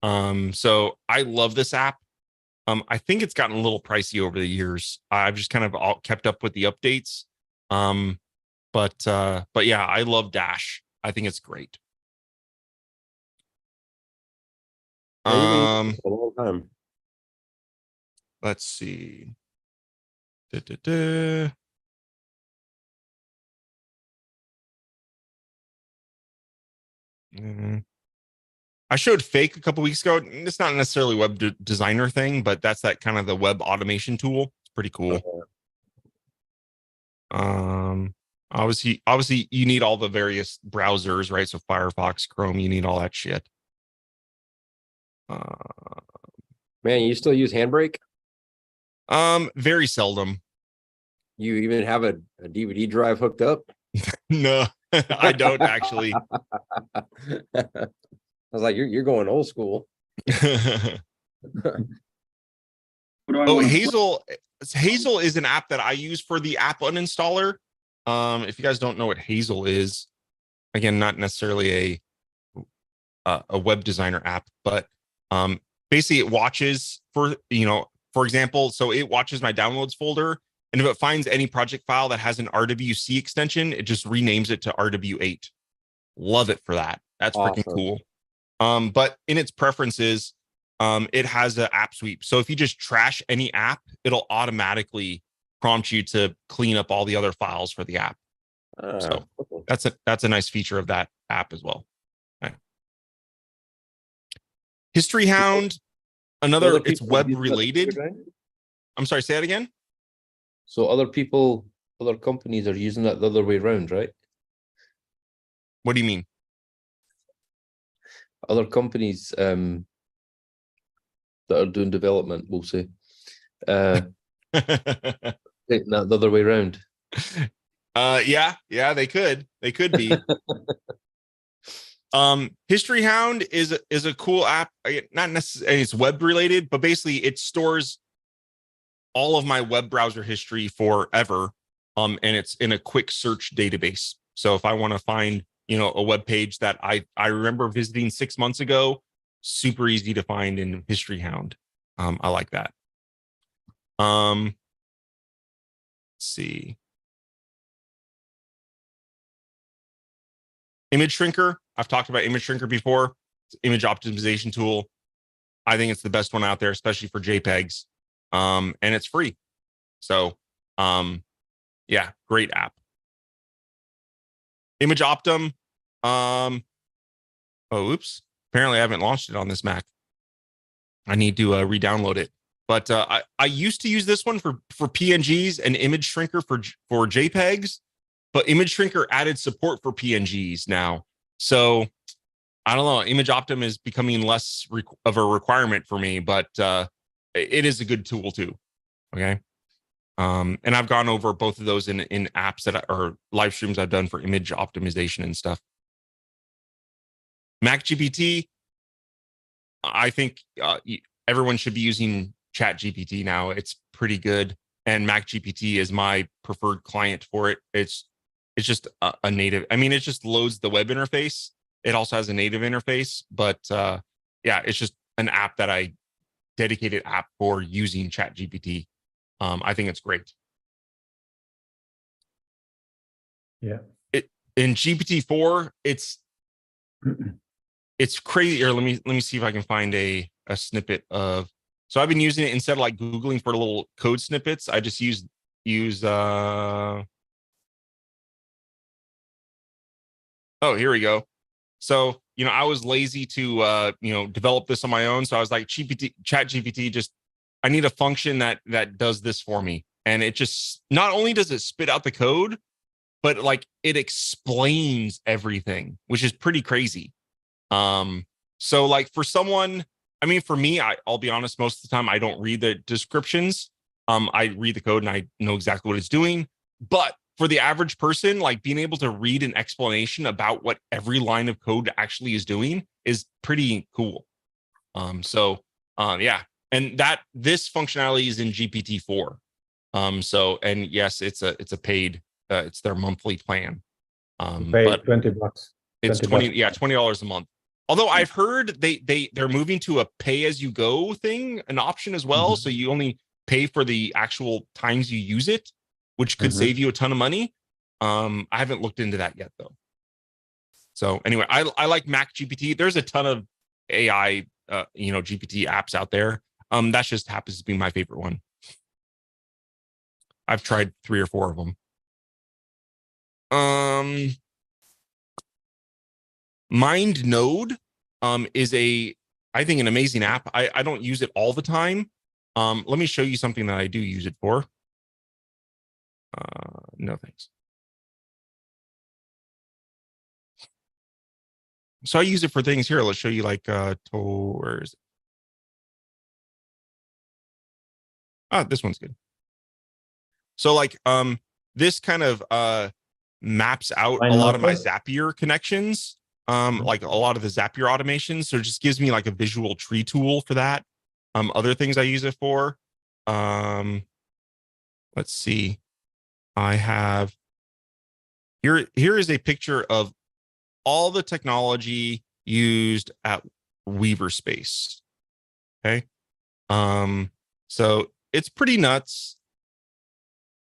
So I love this app. I think it's gotten a little pricey over the years. I've just kind of kept up with the updates. But yeah, I love Dash. I think it's great. Yeah, you've been using it for a long time. Let's see. Da-da-da. I showed Fake a couple weeks ago. It's not necessarily a web designer thing, but that's that kind of the web automation tool. It's pretty cool. Obviously you need all the various browsers, right? So Firefox, Chrome, you need all that shit. Man, you still use Handbrake? Very seldom. You even have a DVD drive hooked up? No, I don't actually. I was like, you're going old school. Oh, Hazel is an app that I use for the app uninstaller. If you guys don't know what Hazel is, again, not necessarily a web designer app, but basically it watches for example, so it watches my downloads folder, and if it finds any project file that has an RWC extension, it just renames it to RW8. Love it for that. That's freaking cool. But in its preferences, it has an app sweep. So if you just trash any app, it'll automatically prompt you to clean up all the other files for the app. So that's a nice feature of that app as well. Right. History Hound, it's web related. I'm sorry, say that again. So other companies are using that the other way around, right? What do you mean? Other companies that are doing development, we'll say, take that the other way around. Yeah, they could be. History Hound is a cool app. Not necessarily it's web related, but basically it stores all of my web browser history forever. And it's in a quick search database. So if I want to find, a web page that I remember visiting 6 months ago, super easy to find in History Hound. I like that. Let's see. Image Shrinker. I've talked about Image Shrinker before. It's an image optimization tool. I think it's the best one out there, especially for JPEGs. And it's free. So, yeah, great app. Image Optim. Oops. Apparently I haven't launched it on this Mac. I need to re-download it. But I used to use this one for PNGs and Image Shrinker for JPEGs. But Image Shrinker added support for PNGs now. So I don't know. Image Optim is becoming less of a requirement for me, but it is a good tool too. Okay. And I've gone over both of those in apps or live streams I've done for image optimization and stuff. MacGPT, I think everyone should be using ChatGPT now. It's pretty good. And MacGPT is my preferred client for it. It's just a native. I mean, it just loads the web interface. It also has a native interface, but yeah, it's just an app that dedicated app for using ChatGPT. I think it's great. Yeah. In GPT-4, it's crazy. Here, let me see if I can find a snippet of. So I've been using it instead of like Googling for little code snippets. I just use oh, here we go. So, I was lazy to develop this on my own. So I was like, ChatGPT, I need a function that does this for me. And it just, not only does it spit out the code, but like it explains everything, which is pretty crazy. So like for someone, I mean, for me, I'll be honest, most of the time I don't read the descriptions. I read the code and I know exactly what it's doing. But for the average person, like being able to read an explanation about what every line of code actually is doing is pretty cool. Yeah, and this functionality is in GPT-4. So, and yes, it's a paid, it's their monthly plan. Pay But $20. it's 20 $20, yeah, $20 a month. Although I've heard they're moving to a pay as you go thing, an option as well. So you only pay for the actual times you use it, which could save you a ton of money. I haven't looked into that yet though. So anyway, I like Mac GPT. There's a ton of AI, GPT apps out there. That just happens to be my favorite one. I've tried 3 or 4 of them. MindNode is I think an amazing app. I don't use it all the time. Let me show you something that I do use it for. No thanks. So I use it for things here. Let's show you like where is it? This one's good. So like this kind of maps out a lot of my Zapier connections. Like a lot of the Zapier automations. So it just gives me like a visual tree tool for that. Other things I use it for. Let's see. I have here is a picture of all the technology used at Weaverspace. Okay. So it's pretty nuts.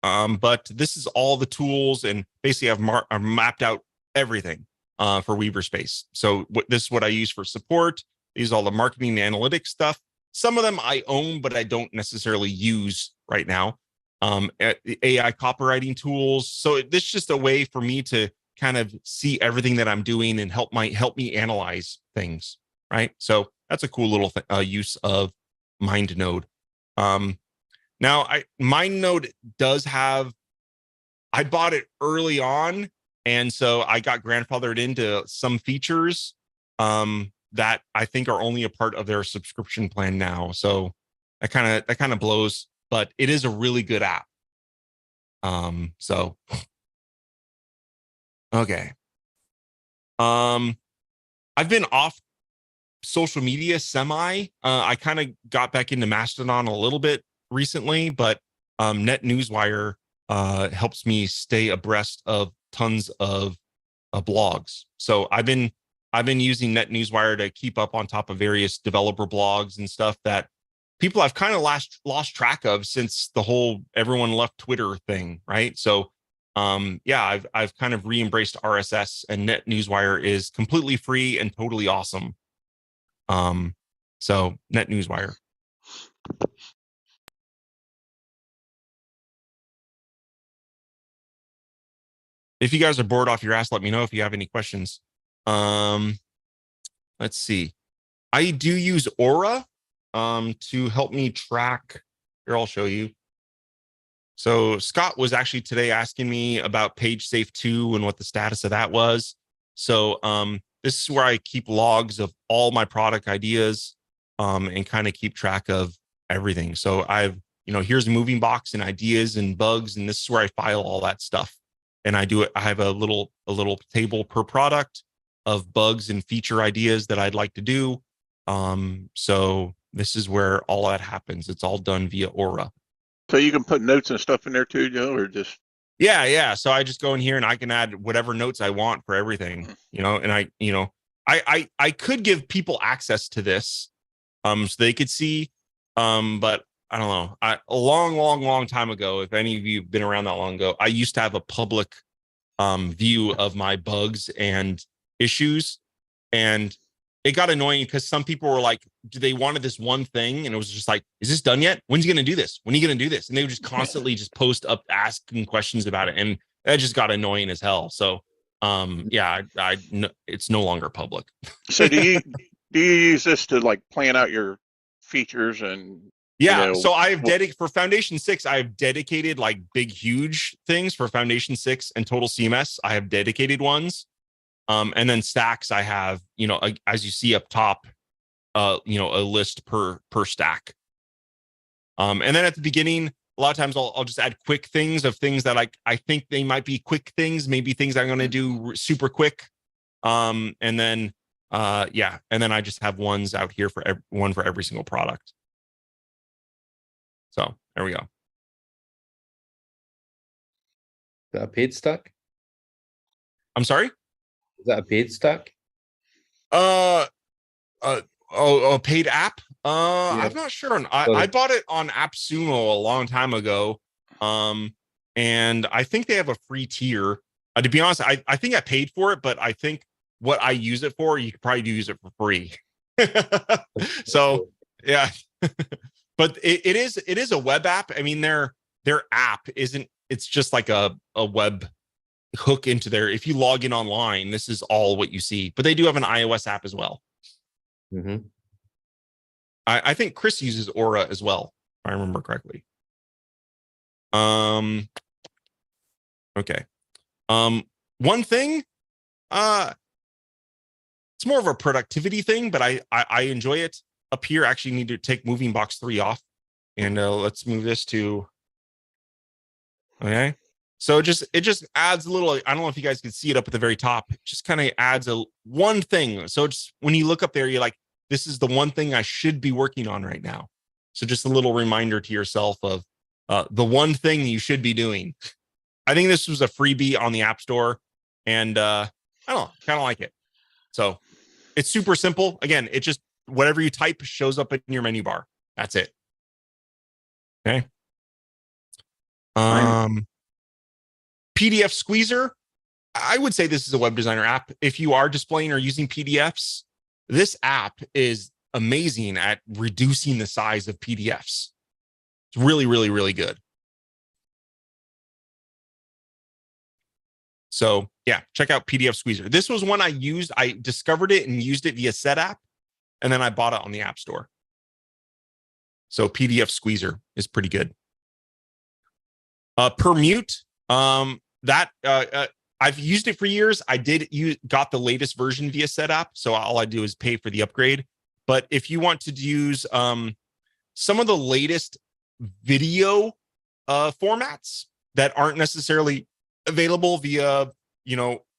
But this is all the tools, and basically I've mapped out everything for Weaverspace. So this is what I use for support. These are all the marketing and analytics stuff. Some of them I own, but I don't necessarily use right now. AI copywriting tools. So this is just a way for me to kind of see everything that I'm doing and help me analyze things. Right. So that's a cool little use of MindNode. Now, MindNode does have, I bought it early on, and so I got grandfathered into some features that I think are only a part of their subscription plan now. So that kind of blows, but it is a really good app. So okay. I've been off social media semi. I kind of got back into Mastodon a little bit recently, but NetNewsWire helps me stay abreast of tons of blogs. So I've been using NetNewsWire to keep up on top of various developer blogs and stuff that people have kind of lost track of since the whole everyone left Twitter thing, right? So yeah, I've kind of re-embraced RSS, and NetNewsWire is completely free and totally awesome. So NetNewsWire. If you guys are bored off your ass, let me know if you have any questions. Let's see. I do use Aura to help me track. Here, I'll show you. So Scott was actually today asking me about PageSafe 2 and what the status of that was. So this is where I keep logs of all my product ideas and kind of keep track of everything. So here's Moving Box and ideas and bugs, and this is where I file all that stuff. And I do it. I have a little table per product of bugs and feature ideas that I'd like to do. So this is where all that happens. It's all done via Aura. So you can put notes and stuff in there too, Joe, or just? Yeah. So I just go in here and I can add whatever notes I want for everything, and I could give people access to this, so they could see, but I don't know. A long time ago, if any of you have been around that long ago, I used to have a public view of my bugs and issues. And it got annoying because some people were like, they wanted this one thing. And it was just like, is this done yet? When's he going to do this? When are you going to do this? And they would just constantly just post up asking questions about it. And that just got annoying as hell. So yeah, it's no longer public. So do you use this to like plan out your features and? Yeah, so I've dedicated for Foundation 6. I've dedicated like big, huge things for Foundation 6 and Total CMS. I have dedicated ones, and then stacks. I have, as you see up top, a list per stack. And then at the beginning, a lot of times I'll just add quick things of things that I think they might be quick things, maybe things I'm going to do super quick. And then I just have ones out here for one for every single product. So there we go. Is that a paid stock? I'm sorry? Is that a paid stock? A paid app? I'm not sure. I bought it on AppSumo a long time ago. And I think they have a free tier. To be honest, I think I paid for it, but I think what I use it for, you could probably use it for free. So yeah. But it is a web app. I mean, their app isn't, it's just like a web hook into their, if you log in online, this is all what you see. But they do have an iOS app as well. Mm-hmm. I think Chris uses Aura as well, if I remember correctly. Okay. One thing, it's more of a productivity thing, but I enjoy it. Up here, I actually need to take moving box 3 off, and let's move this to. Okay, so it just adds a little. I don't know if you guys can see it up at the very top. It just kind of adds one thing. So it's when you look up there, you're like, this is the one thing I should be working on right now. So just a little reminder to yourself of the one thing you should be doing. I think this was a freebie on the App Store, and I don't know, kind of like it. So it's super simple. Again, it just whatever you type shows up in your menu bar. That's it. Okay. PDF Squeezer. I would say this is a web designer app. If you are displaying or using PDFs, this app is amazing at reducing the size of PDFs. It's really, really, really good. So yeah, check out PDF Squeezer. This was one I used. I discovered it and used it via SetApp, and then I bought it on the App Store. So PDF Squeezer is pretty good. Permute, I've used it for years. I got the latest version via SetApp, so all I do is pay for the upgrade. But if you want to use some of the latest video formats that aren't necessarily available via,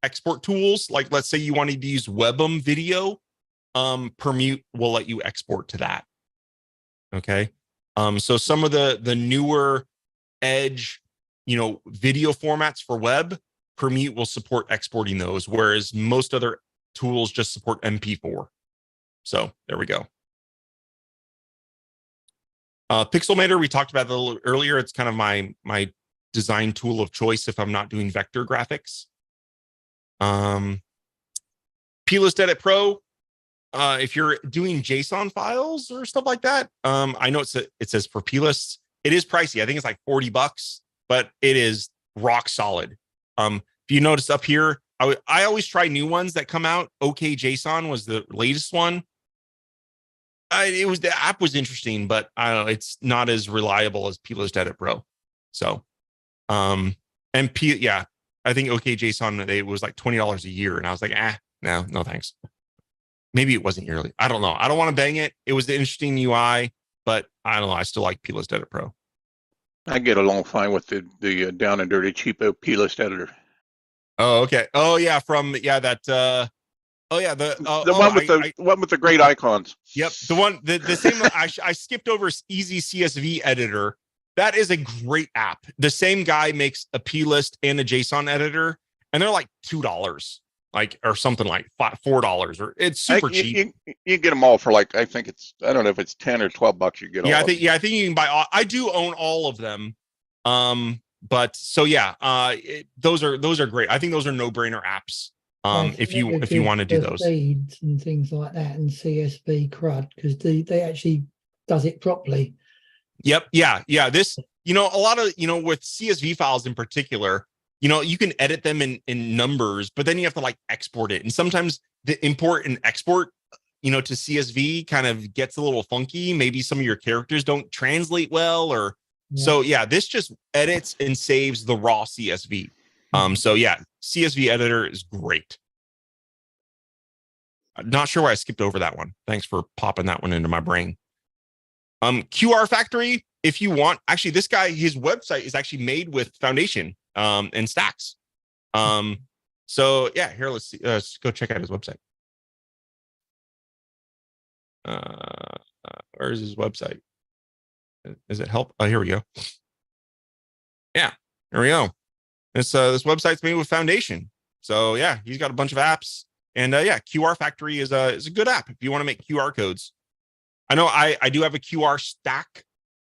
export tools, like let's say you wanted to use WebM video, Permute will let you export to that. Okay. So some of the newer edge, video formats for web, Permute will support exporting those, whereas most other tools just support MP4. So there we go. Pixelmator, we talked about it a little earlier. It's kind of my design tool of choice if I'm not doing vector graphics. Plist Edit Pro, if you're doing JSON files or stuff like that, I know it says for Plist. It is pricey. I think it's like $40, but it is rock solid. If you notice up here, I always try new ones that come out. OK JSON was the latest one. The app was interesting, but I don't know, it's not as reliable as Plist Edit Pro. So, I think OK JSON, it was like $20 a year, and I was like, no thanks. Maybe it wasn't yearly. I don't know. I don't want to bang it. It was the interesting UI, but I don't know. I still like Plist Edit Pro. I get along fine with the down and dirty cheapo Plist editor. Oh, okay. Oh yeah, the one with the great icons. Yep, the same. I skipped over Easy CSV Editor. That is a great app. The same guy makes a Plist and a JSON editor, and they're like $2, or something like $4, or it's super cheap. You get them all for I think I don't know if it's $10 or $12. You get all. I think you can buy. I do own all of them. But so yeah, those are great. I think those are no-brainer apps. If you want to do those feeds and things like that, and CSV CRUD, because they actually does it properly. Yep. Yeah. This, a lot of, with CSV files in particular, you can edit them in numbers, but then you have to export it. And sometimes the import and export, to CSV kind of gets a little funky. Maybe some of your characters don't translate well, or so yeah, this just edits and saves the raw CSV. So yeah, CSV editor is great. I'm not sure why I skipped over that one. Thanks for popping that one into my brain. QR Factory, if you want, actually, this guy, his website is actually made with Foundation and Stacks. So yeah, here, let's see. Let's go check out his website. Where is his website? Is it help? Oh, here we go. Yeah, here we go. This website's made with Foundation. So yeah, he's got a bunch of apps, and yeah, QR Factory is a good app if you want to make QR codes. I know I do have a QR stack,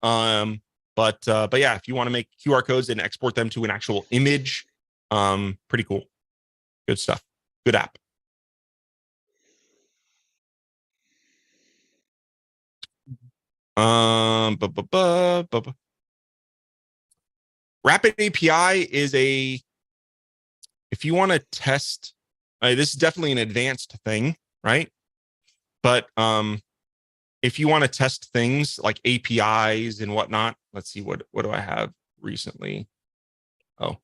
but yeah, if you want to make QR codes and export them to an actual image, pretty cool, good stuff, good app. Rapid API is if you want to test, this is definitely an advanced thing, right? But if you want to test things like APIs and whatnot, let's see, what do I have recently? Oh,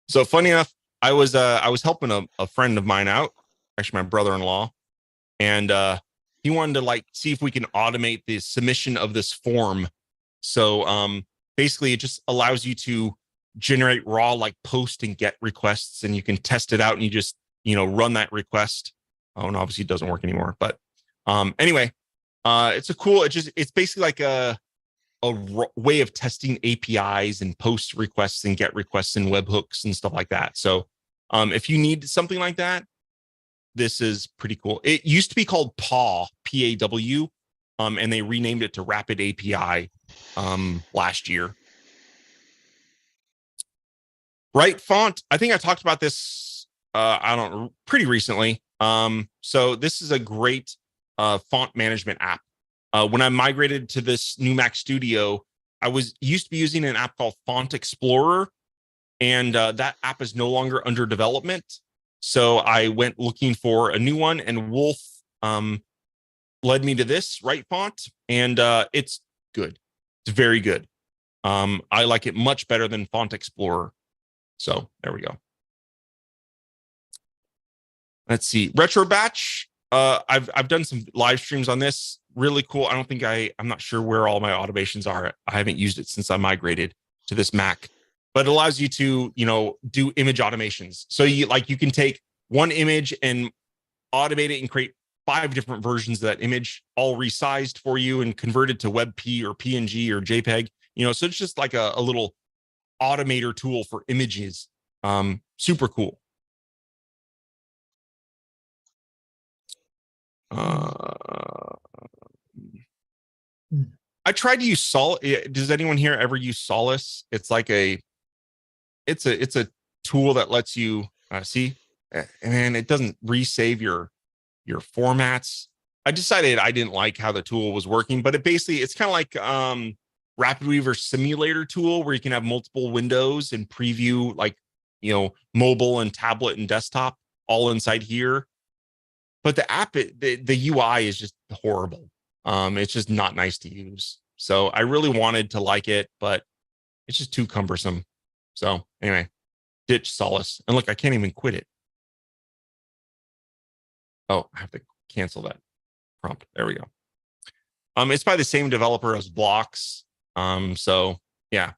so funny enough, I was helping a friend of mine out, actually my brother-in-law, and he wanted to like see if we can automate the submission of this form. So basically, it just allows you to generate raw like post and get requests, and you can test it out, and you just run that request. Oh, and obviously it doesn't work anymore, but anyway, it's basically like a way of testing APIs and post requests and get requests and webhooks and stuff like that. So if you need something like that, this is pretty cool. It used to be called PAW, P-A-W, and they renamed it to Rapid API last year. Right font, I think I talked about this, I don't know, pretty recently. So this is a great font management app. When I migrated to this new Mac Studio, I used to be using an app called Font Explorer, and that app is no longer under development. So I went looking for a new one, and Wolf led me to this Right Font, and it's good. It's very good. I like it much better than Font Explorer. So there we go. Let's see, Retro Batch. I've done some live streams on this. Really cool. I don't think I'm not sure where all my automations are. I haven't used it since I migrated to this Mac, but it allows you to, do image automations. So you can take one image and automate it and create 5 different versions of that image, all resized for you and converted to WebP or PNG or JPEG. So it's just like a little automator tool for images. Super cool. I tried to use Does anyone here ever use Solace? It's like it's a tool that lets you see, and it doesn't resave your formats. I decided I didn't like how the tool was working, but it's kind of like RapidWeaver simulator tool where you can have multiple windows and preview like mobile and tablet and desktop all inside here. But the app, the UI is just horrible. It's just not nice to use. So I really wanted to like it, but it's just too cumbersome. So anyway, ditch Solace. And look, I can't even quit it. Oh, I have to cancel that prompt. There we go. It's by the same developer as Blocks. So yeah,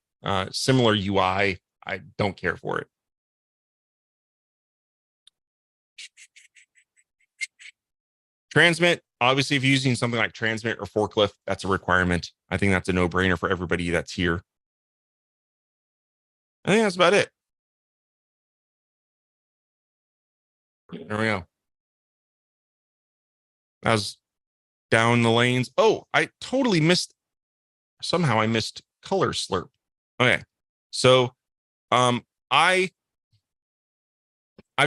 similar UI. I don't care for it. Transmit, obviously, if you're using something like Transmit or Forklift, that's a requirement. I think that's a no-brainer for everybody that's here. I think that's about it. There we go. I was down the lanes. Oh, I totally missed. Somehow I missed Color Slurp. Okay, so I've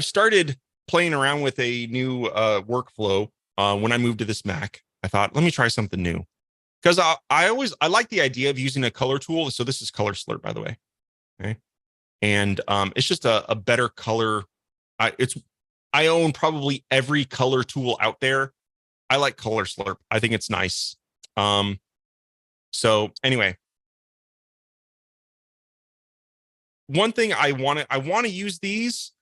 started playing around with a new workflow. When I moved to this Mac, I thought, let me try something new, because I like the idea of using a color tool. So this is Color Slurp, by the way. Okay, and it's just a better color. I own probably every color tool out there. I like Color Slurp. I think it's nice. So anyway, one thing I want to use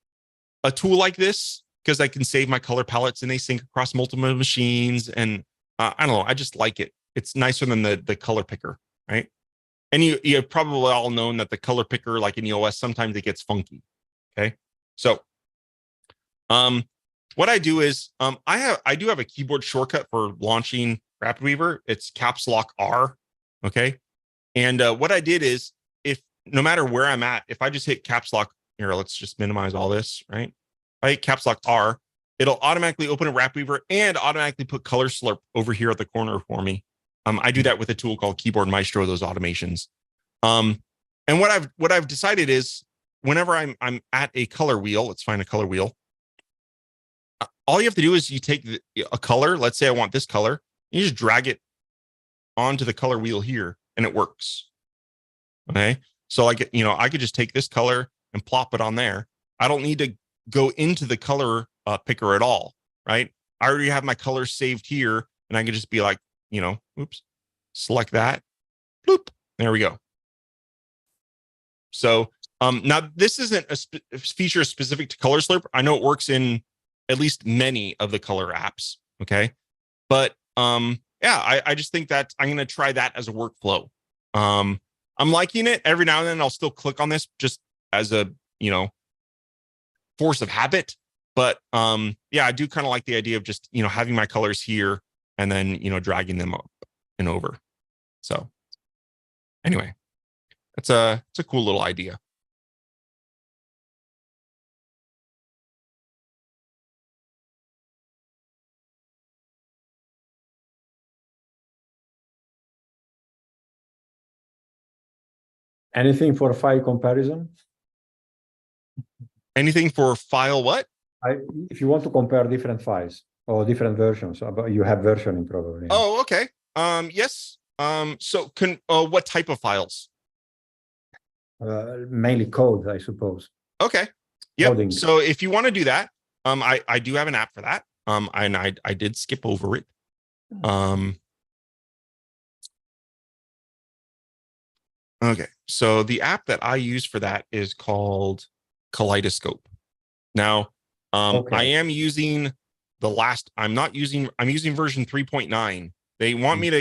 a tool like this, because I can save my color palettes and they sync across multiple machines. And I don't know, I just like it. it's nicer than the color picker, right? And you've probably all known that the color picker, like in EOS, sometimes it gets funky. Okay, so what I do is I do have a keyboard shortcut for launching RapidWeaver. It's caps lock R. Okay, and what I did is, if no matter where I'm at, if I just hit caps lock here, let's just minimize all this, right? If I hit caps lock R, it'll automatically open a RapidWeaver and automatically put color slurp over here at the corner for me. I do that with a tool called Keyboard Maestro, those automations. And what I've decided is, whenever I'm at a color wheel, let's find a color wheel. All you have to do is you take a color. Let's say I want this color. You just drag it onto the color wheel here, and it works. Okay, so I could just take this color and plop it on there. I don't need to go into the color picker at all, right? I already have my colors saved here, and I can just be like, oops, select that, bloop, there we go. So now this isn't a feature specific to Color Slurp. I know it works in at least many of the color apps. Okay, but yeah, I just think that I'm going to try that as a workflow. I'm liking it. Every now and then I'll still click on this just as a force of habit. But yeah, I do kind of like the idea of just having my colors here and then dragging them up and over. So anyway, it's a cool little idea. Anything for file comparison? Anything for file what? If you want to compare different files or different versions, you have versioning probably. Oh, okay. Yes. So what type of files? Mainly code, I suppose. Okay. Yep. Coding. So if you want to do that, I do have an app for that. And I did skip over it. Okay. So the app that I use for that is called Kaleidoscope. Now, I am using I'm using version 3.9. They want me to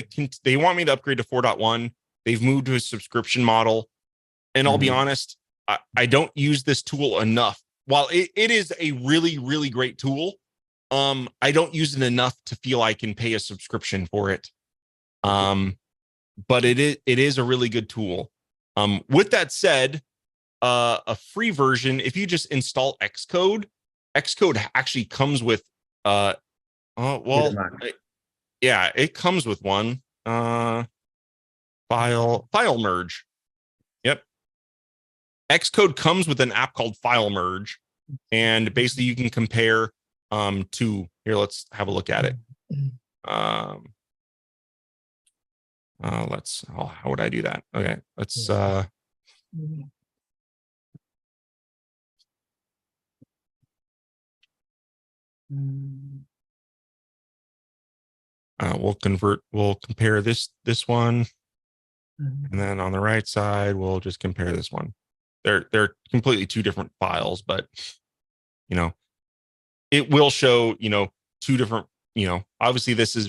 upgrade to 4.1. They've moved to a subscription model. And I'll be honest, I don't use this tool enough. While it is a really, really great tool, I don't use it enough to feel I can pay a subscription for it. But it is a really good tool. With that said, a free version, if you just install Xcode actually comes with yeah, it comes with one. File merge. Yep. Xcode comes with an app called File Merge, and basically you can compare to here. Let's have a look at it. How would I do that? Okay, let's we'll compare this one, and then on the right side we'll just compare this one. They're completely two different files, but it will show two different, obviously this is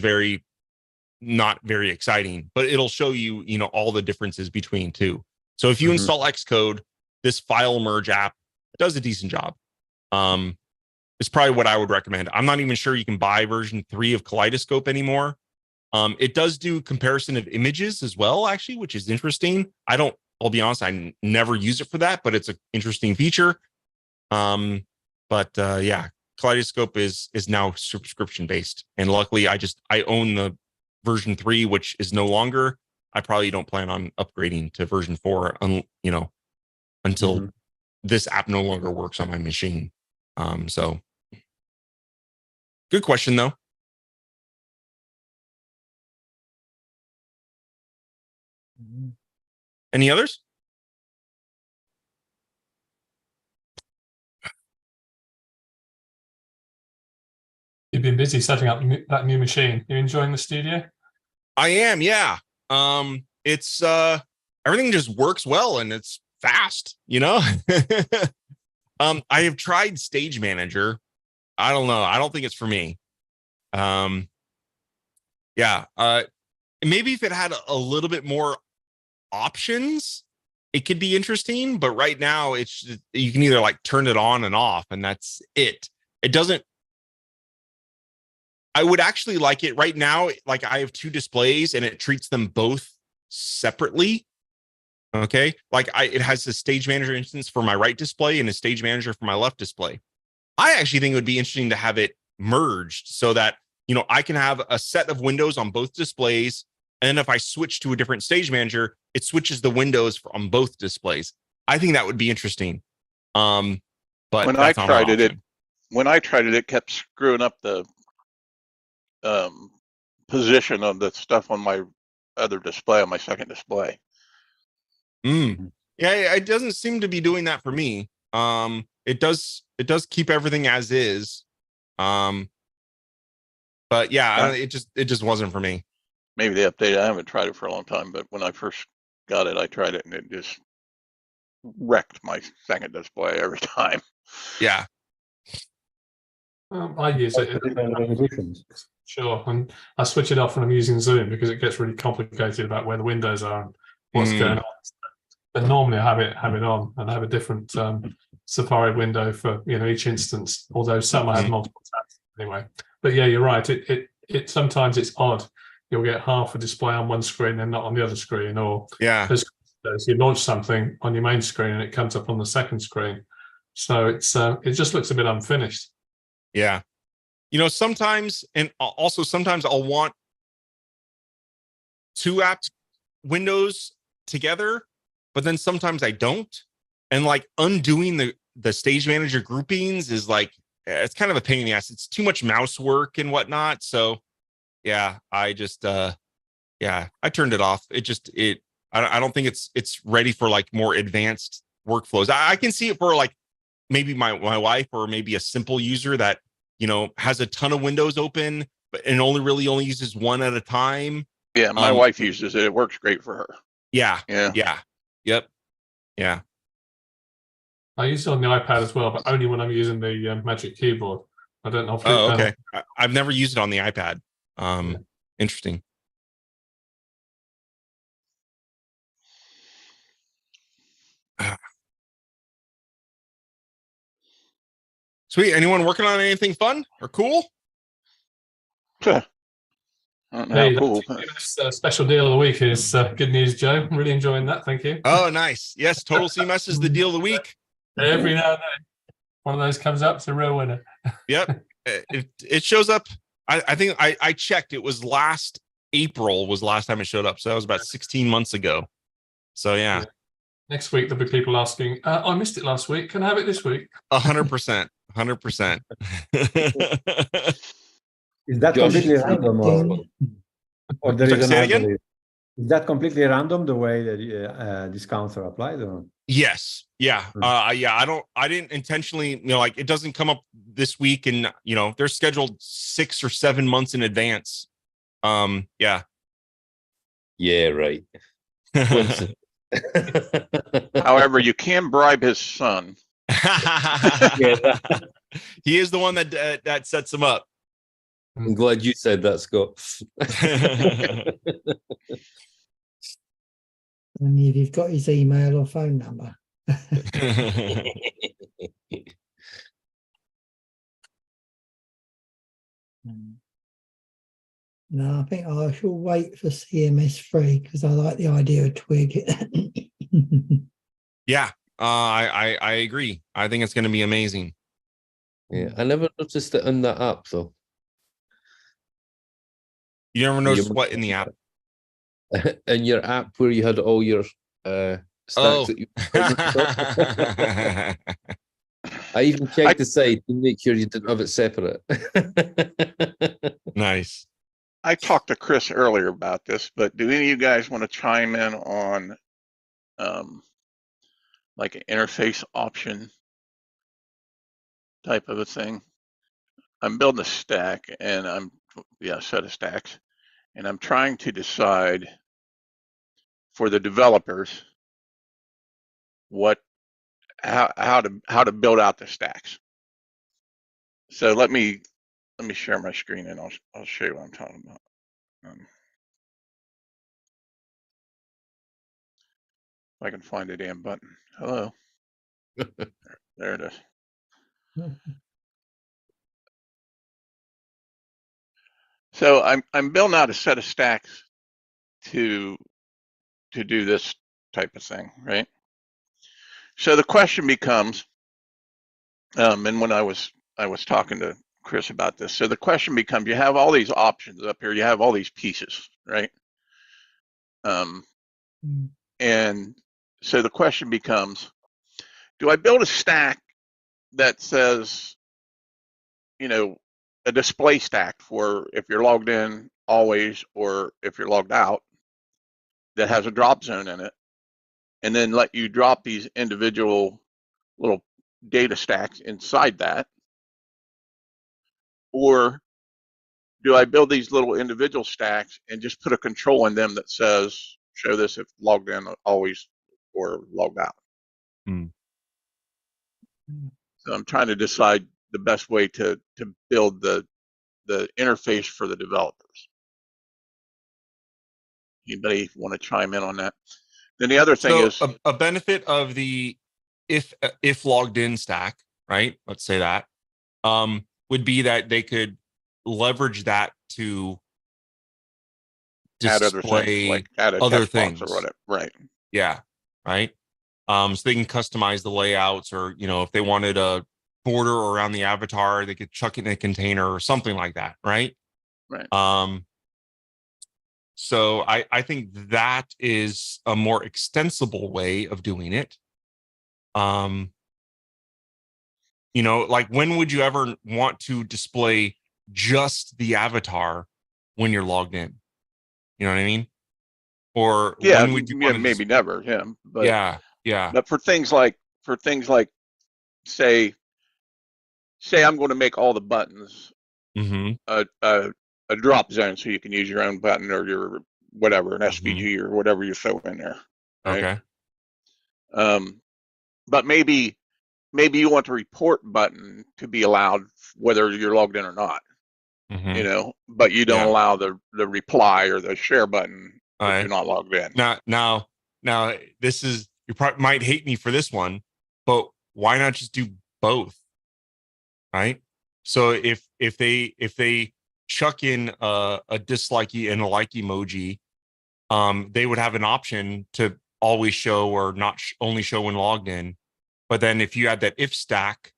not very exciting, but it'll show you all the differences between two. So if you install Xcode, this File Merge app does a decent job. It's probably what I would recommend. I'm not even sure you can buy version 3 of Kaleidoscope anymore. It does do comparison of images as well, actually, which is interesting. I'll be honest, I never use it for that, but it's an interesting feature. Yeah, Kaleidoscope is now subscription based, and luckily I own the version 3, which is no longer. I probably don't plan on upgrading to version 4 until this app no longer works on my machine. So good question though. Any others? You've been busy setting up that new machine. You enjoying the studio? I am, yeah. It's everything just works well and it's fast, I have tried Stage Manager. I don't know. I don't think it's for me. Yeah. maybe if it had a little bit more options, it could be interesting. But right now, it's just, you can either like turn it on and off, and that's it. It doesn't. I would actually like it right now. Like I have two displays, and it treats them both separately. Okay, like it has a stage manager instance for my right display and a stage manager for my left display. I actually think it would be interesting to have it merged so that, you know, I can have a set of windows on both displays. And if I switch to a different stage manager, it switches the windows on both displays. I think that would be interesting. But When I tried it, it kept screwing up the position of the stuff on my other display, on my second display. Yeah, it doesn't seem to be doing that for me. It does keep everything as is. But yeah, it just wasn't for me. Maybe they updated. I haven't tried it for a long time, but when I first got it, I tried it and it just wrecked my second display every time. Yeah. I use it. Resolutions. Sure, and I switch it off when I'm using Zoom because it gets really complicated about where the windows are and what's going on. But normally I have it on and I have a different Safari window for each instance. Although some I have multiple tabs anyway. But yeah, you're right. It sometimes it's odd. You'll get half a display on one screen and not on the other screen, or as you launch something on your main screen and it comes up on the second screen. So it just looks a bit unfinished. Yeah. Sometimes, and also sometimes I'll want two app windows together, but then sometimes I don't. And like undoing the stage manager groupings is like, it's kind of a pain in the ass. It's too much mouse work and whatnot. So yeah, I just, I turned it off. I don't think it's ready for like more advanced workflows. I can see it for like maybe my wife or maybe a simple user that, has a ton of windows open, and only uses one at a time. Yeah, my wife uses it. It works great for her. Yeah. Yep. Yeah. I use it on the iPad as well, but only when I'm using the Magic Keyboard. I don't know. Okay. I've never used it on the iPad. Interesting. Sweet. Anyone working on anything fun or cool? I don't know how cool. Special deal of the week is good news, Joe. I'm really enjoying that. Thank you. Oh, nice. Yes, Total CMS is the deal of the week. Every now and then, one of those comes up. It's a real winner. Yep. It shows up. I think I checked. It was last April was the last time it showed up. So that was about 16 months ago. So yeah. Next week there'll be people asking, I missed it last week. Can I have it this week? 100%. 100%. Is that completely random, or there is an algorithm? Is that completely random the way that discounts are applied? Or? Yes. Yeah. I didn't intentionally. Like it doesn't come up this week, and they're scheduled 6 or 7 months in advance. Yeah. Yeah. Right. However, you can bribe his son. He is the one that sets him up. I'm glad you said that, Scott. And if you've got his email or phone number. No, I think I shall wait for CMS3 because I like the idea of Twig. Yeah, I agree. I think it's going to be amazing. Yeah, I never noticed it in that app though. You never noticed what in the app? In your app where you had all your stacks that you I even checked the site to make sure you didn't have it separate. Nice. I talked to Chris earlier about this, but do any of you guys want to chime in on like an interface option type of a thing? I'm building a stack and a set of stacks, and I'm trying to decide for the developers how to build out the stacks. So let me share my screen and I'll show you what I'm talking about. I can find the damn button. Hello. There it is. So I'm building out a set of stacks to do this type of thing, right? So the question becomes, and when I was talking to Chris about this, so the question becomes, you have all these options up here, you have all these pieces, right? And so the question becomes, do I build a stack that says, you know, a display stack for if you're logged in always, or if you're logged out, that has a drop zone in it, and then let you drop these individual little data stacks inside that? Or do I build these little individual stacks and just put a control in them that says, show this if logged in always or logged out? So I'm trying to decide the best way to build the interface for the developers. Anybody want to chime in on that? Then the other thing is a benefit of the if logged in stack, right? Let's say that would be that they could leverage that to add other things, display like add a other text box things or whatever, right? Yeah, right. So they can customize the layouts, or if they wanted a border around the avatar, they could chuck it in a container or something like that, right? Right. So I think that is a more extensible way of doing it. Like, when would you ever want to display just the avatar when you're logged in? You know what I mean? Or yeah, when would you want to maybe never, yeah. But yeah. But for things like say I'm going to make all the buttons a drop zone, so you can use your own button or your whatever, an SVG or whatever you throw in there. Right? Okay. But maybe you want the report button to be allowed whether you're logged in or not. But you don't allow the reply or the share button if you're not logged in. Now, this is, you probably might hate me for this one, but why not just do both? Right. So if they chuck in a dislikey and a like emoji, they would have an option to always show or not only show when logged in. But then if you add that if stack,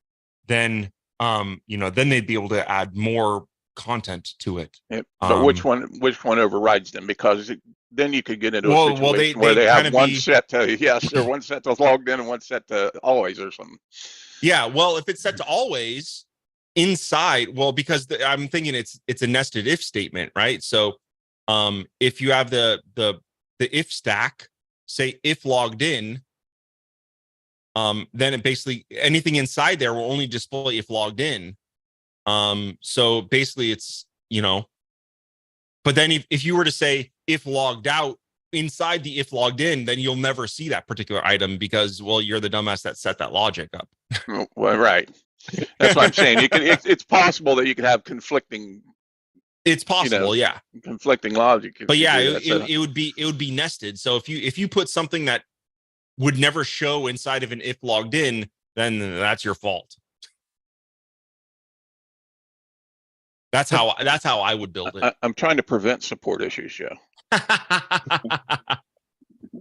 then then they'd be able to add more content to it. But which one overrides them? Because then you could get into a situation where they have one set to yes, or one set to logged in and one set to always or something. Yeah, well, if it's set to always inside, because I'm thinking it's a nested if statement, right? So if you have the if stack, say if logged in, then it basically, anything inside there will only display if logged in. So basically it's, but then if you were to say if logged out inside the if logged in, then you'll never see that particular item because, well, you're the dumbass that set that logic up. Well, right. That's what I'm saying. You can, it's possible that you could have conflicting. It's possible, yeah. Conflicting logic. But yeah, it would be nested. So if you put something that would never show inside of an if logged in, then that's your fault. That's how I would build it. I'm trying to prevent support issues, Joe.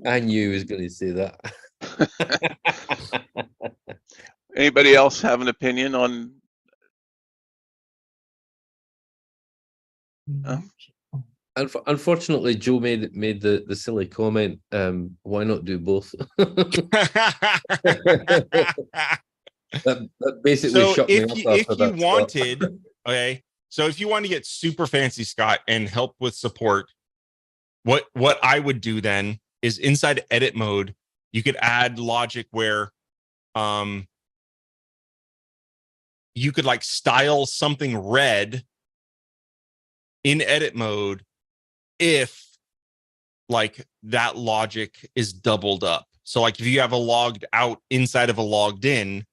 I knew he was going to say that. Anybody else have an opinion on? Unfortunately, Joe made the silly comment. Why not do both? that basically shut me up. If you wanted, okay. So if you want to get super fancy, Scott, and help with support, what I would do then is inside edit mode, you could add logic where you could like style something red in edit mode if like that logic is doubled up. So like if you have a logged out inside of a logged in,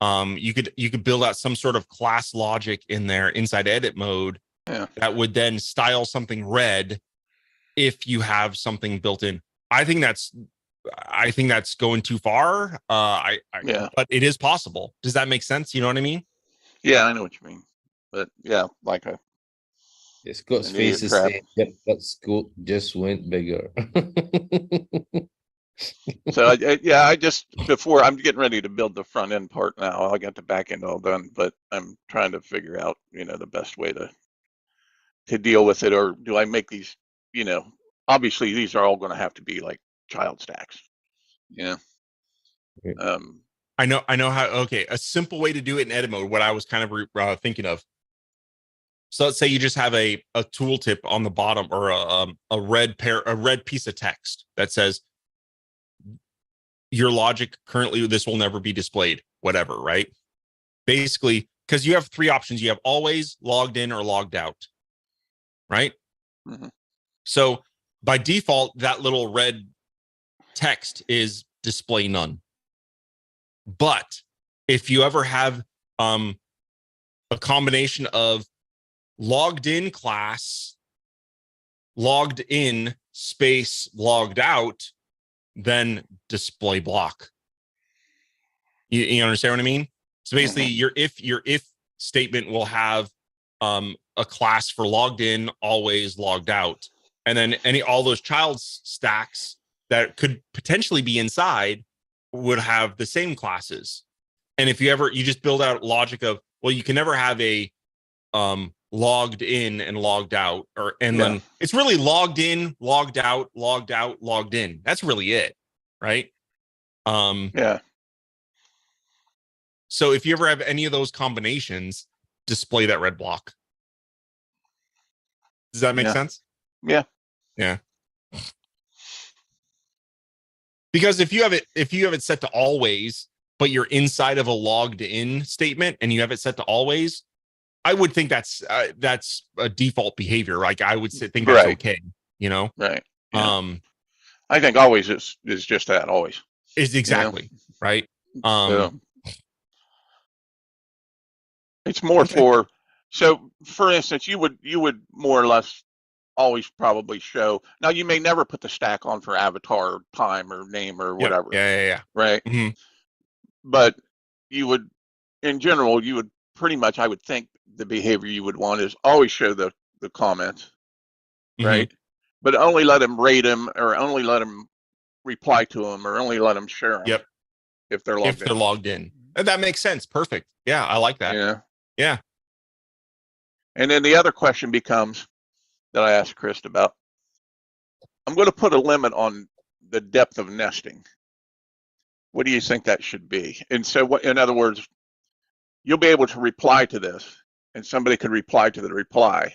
you could build out some sort of class logic in there inside edit mode that would then style something red if you have something built in. I think that's I think that's going too far. Yeah. But it is possible. Does that make sense? You know what I mean? Yeah, I know what you mean. But yeah, like a Scott's an face idiot is trap. saying, "Yep, that Scott just went bigger." So I just before I'm getting ready to build the front end part now. I got the back end all done, but I'm trying to figure out, the best way to deal with it, or do I make these, obviously these are all going to have to be like child stacks. Yeah. Yeah. I know how. Okay, a simple way to do it in edit mode. What I was kind of thinking of. So let's say you just have a tooltip on the bottom, or a red piece of text that says, your logic currently, this will never be displayed, whatever, right? Basically, because you have three options. You have always, logged in, or logged out, right? Mm-hmm. So by default, that little red text is display none. But if you ever have a combination of logged in class, logged in space, logged out, then display block. You understand what I mean? So basically, your if statement will have a class for logged in, always, logged out, and then all those child stacks that could potentially be inside would have the same classes. And if you just build out logic of, well, you can never have a logged in and logged out, then it's really logged in, logged out, logged in. That's really it, right? Yeah. So if you ever have any of those combinations, display that red block. Does that make sense? Yeah. Yeah. Because if you have it set to always, but you're inside of a logged in statement and you have it set to always, I would think that's a default behavior. Like I would think that's okay. Right. Yeah. I think always is just that, always. Is exactly right. So it's more for, so for instance, you would more or less always probably show. Now you may never put the stack on for avatar time or name or whatever. Yeah. Right. Mm-hmm. But you would, in general, you would pretty much, I would think the behavior you would want is always show the comments, right? Mm-hmm. But only let them rate them, or only let them reply to them, or only let them share them. Yep. If they're logged in. That makes sense. Perfect. Yeah, I like that. Yeah. And then the other question becomes, that I asked Chris about, I'm going to put a limit on the depth of nesting. What do you think that should be? And so what, in other words, you'll be able to reply to this, and somebody could reply to the reply.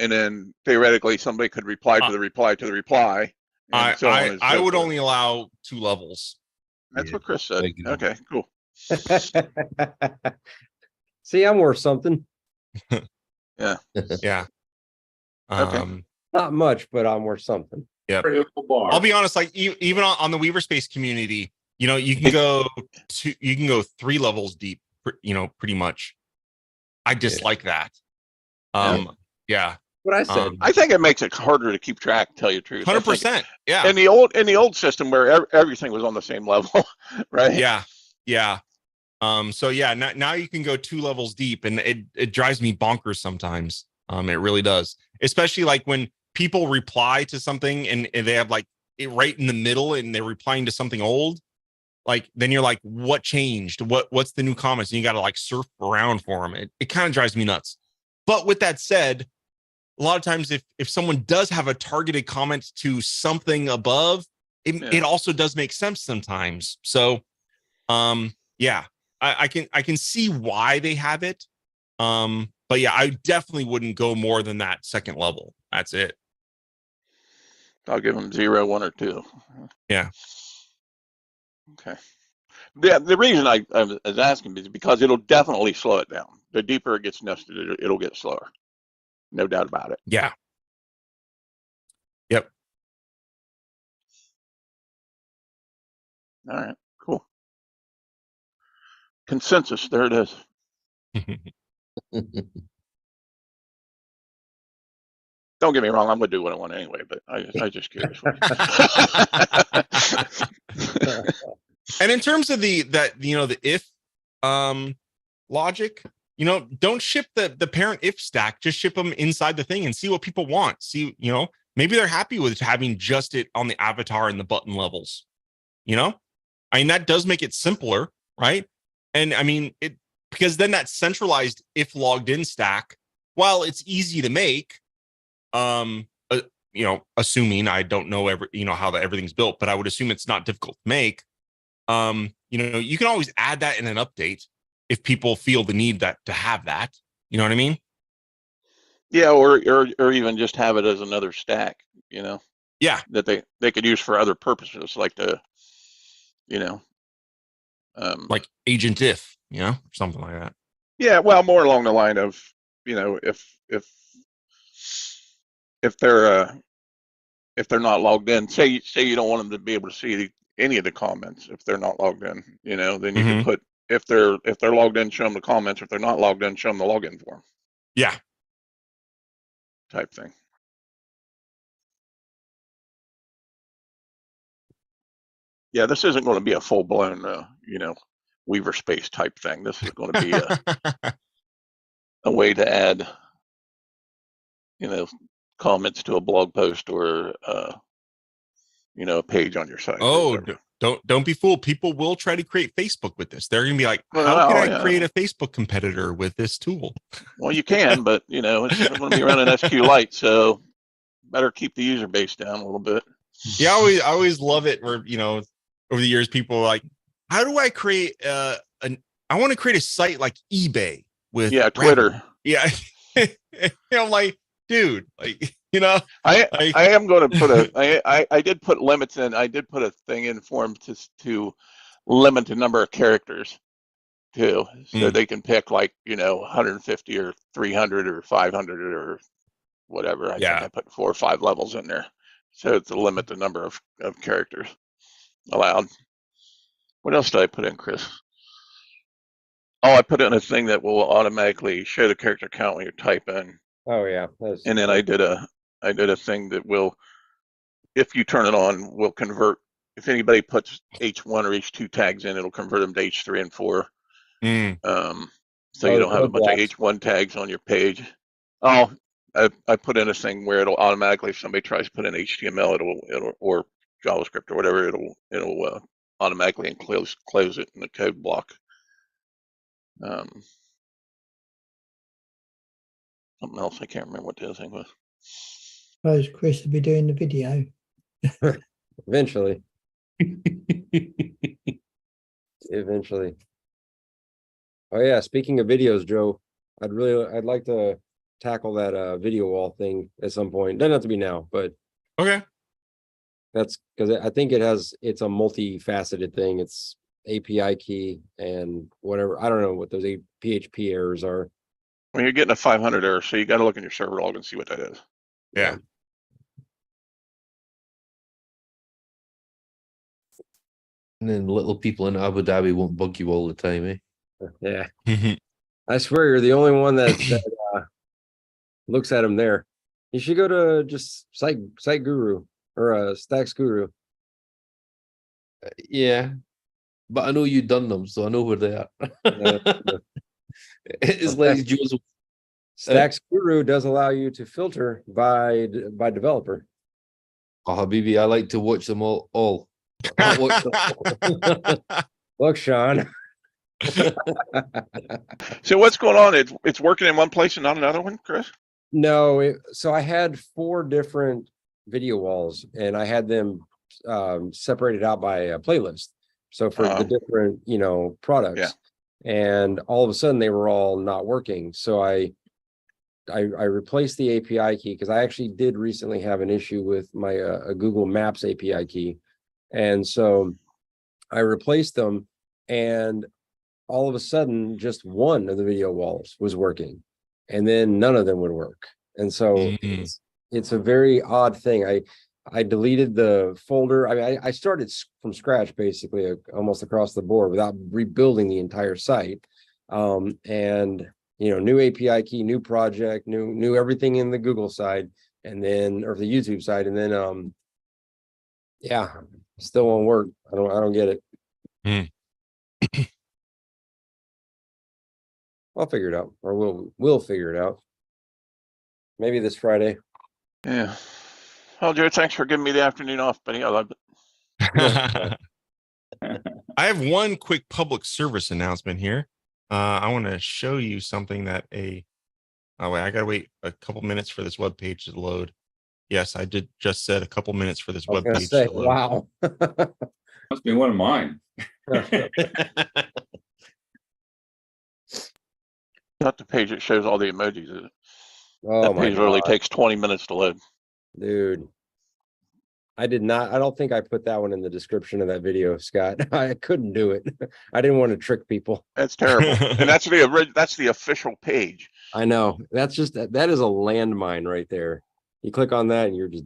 And then theoretically somebody could reply to the reply to the reply. And so on and so I would forth. only allow 2 levels. That's what Chris said. Okay, cool. See, I'm worth something. Yeah. Yeah. Okay. Not much, but I'm worth something. Yeah. I'll be honest, like even on the Weaver Space community, you can go 3 levels deep, pretty much. I dislike that. Yeah. What I said. I think it makes it harder to keep track, to tell you the truth. 100%. Yeah. In the old system where everything was on the same level, right? Yeah. So yeah, now you can go 2 levels deep, and it drives me bonkers sometimes. It really does. Especially like when people reply to something and they have like it right in the middle and they're replying to something old. Like then you're like, what changed? What's the new comments? And you got to like surf around for them. It kind of drives me nuts. But with that said, a lot of times if someone does have a targeted comment to something above, it also does make sense sometimes. So yeah, I can see why they have it. But yeah, I definitely wouldn't go more than that second level. That's it. I'll give them 0, 1, or 2. Yeah. Okay. The reason I was asking is because it'll definitely slow it down. The deeper it gets nested, it'll get slower. No doubt about it. Yeah. Yep. All right. Cool. Consensus. There it is. Don't get me wrong, I'm gonna do what I want anyway, but I just curious. And in terms of the if logic, don't ship the parent if stack, just ship them inside the thing and see what people want. See, maybe they're happy with having just it on the avatar and the button levels. I mean, that does make it simpler, right? And I mean, because then that centralized if logged in stack, while it's easy to make, assuming I don't know how everything's built, but I would assume it's not difficult to make. You can always add that in an update if people feel the need to have that. You know what I mean? Yeah, or even just have it as another stack, Yeah. that they could use for other purposes, like like agent if, something like that. Yeah, well, more along the line of, if they're not logged in, say you don't want them to be able to see any of the comments if they're not logged in, then you can put, if they're logged in, show them the comments. If they're not logged in, show them the login form. Yeah. Type thing. Yeah, this isn't going to be a full blown, Weaver space type thing. This is going to be a way to add, comments to a blog post or a page on your site. Oh, don't be fooled. People will try to create Facebook with this. They're gonna be like, Well, how can I yeah. create a Facebook competitor with this tool? Well, you can, but it's going to be running SQLite, so better keep the user base down a little bit. Yeah, I always love it where over the years people are like, how do I create I want to create a site like eBay with Twitter. Yeah. I'm like, dude, like, I am going to put I did put limits in. I did put a thing in for them to limit the number of characters too, so they can pick 150 or 300 or 500 or whatever. I think I put 4 or 5 levels in there, so to limit the number of characters allowed. What else did I put in, Chris? Oh, I put in a thing that will automatically show the character count when you type in. Oh yeah. And then I did a thing that will, if you turn it on, will convert. If anybody puts H1 or H2 tags in, it'll convert them to H3 and 4. So you don't have a bunch of H1 tags on your page. Oh, I put in a thing where it'll automatically, if somebody tries to put in HTML, it'll or JavaScript or whatever, it'll automatically close it in the code block. Something else, I can't remember what the other thing was. Suppose Chris will be doing the video. Eventually. Eventually. Oh yeah, speaking of videos, Joe, I'd like to tackle that video wall thing at some point. Doesn't have to be now, but okay. That's because I think it's a multifaceted thing. It's API key and whatever. I don't know what those PHP errors are. Well, you're getting a 500 error, so you got to look in your server log and see what that is. Yeah. And then little people in Abu Dhabi won't bug you all the time, eh? Yeah. I swear you're the only one that looks at them there. You should go to just Site Guru or Stacks Guru. Yeah. But I know you've done them, so I know where they are. It's like Joseph. Stacks Guru does allow you to filter by developer. Oh, Habibi, I like to watch them all. I watch them all. Look, Sean. So what's going on? It's working in one place and not another one, Chris? No, so I had 4 different video walls and I had them separated out by a playlist. So for the different, products, and all of a sudden they were all not working. So I replaced the API key because I actually did recently have an issue with my Google Maps API key. And so I replaced them and all of a sudden just one of the video walls was working and then none of them would work. And so it's a very odd thing. I deleted the folder. I mean, I started from scratch, basically, almost across the board without rebuilding the entire site. And, new API key, new project, new everything in the Google side. and then or the YouTube side, and then yeah, still won't work. I don't get it. I'll figure it out, or we'll figure it out. Maybe this Friday. Yeah. Well, Joe, thanks for giving me the afternoon off, buddy. I love it. I have one quick public service announcement here. I want to show you something that oh wait, I gotta wait a couple minutes for this web page to load. Yes, I did just said a couple minutes for this web page to load. Wow. Must be one of mine. Not the page that shows all the emojis, is it? Oh, That my page literally God. takes 20 minutes to load. Dude. I don't think I put that one in the description of that video, Scott. I couldn't do it. I didn't want to trick people. That's terrible. And that's the official page. I know. That's just that is a landmine right there. You click on that and you're just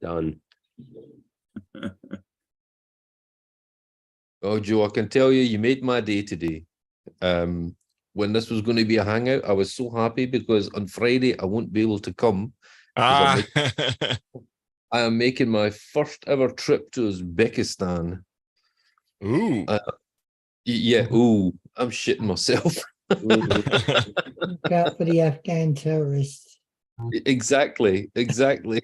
done. Oh, Joe, I can tell you made my day today. When this was going to be a hangout, I was so happy because on Friday I won't be able to come. I am making my first ever trip to Uzbekistan. Ooh. Yeah, ooh, I'm shitting myself. Look out for the Afghan terrorists. Exactly. Okay.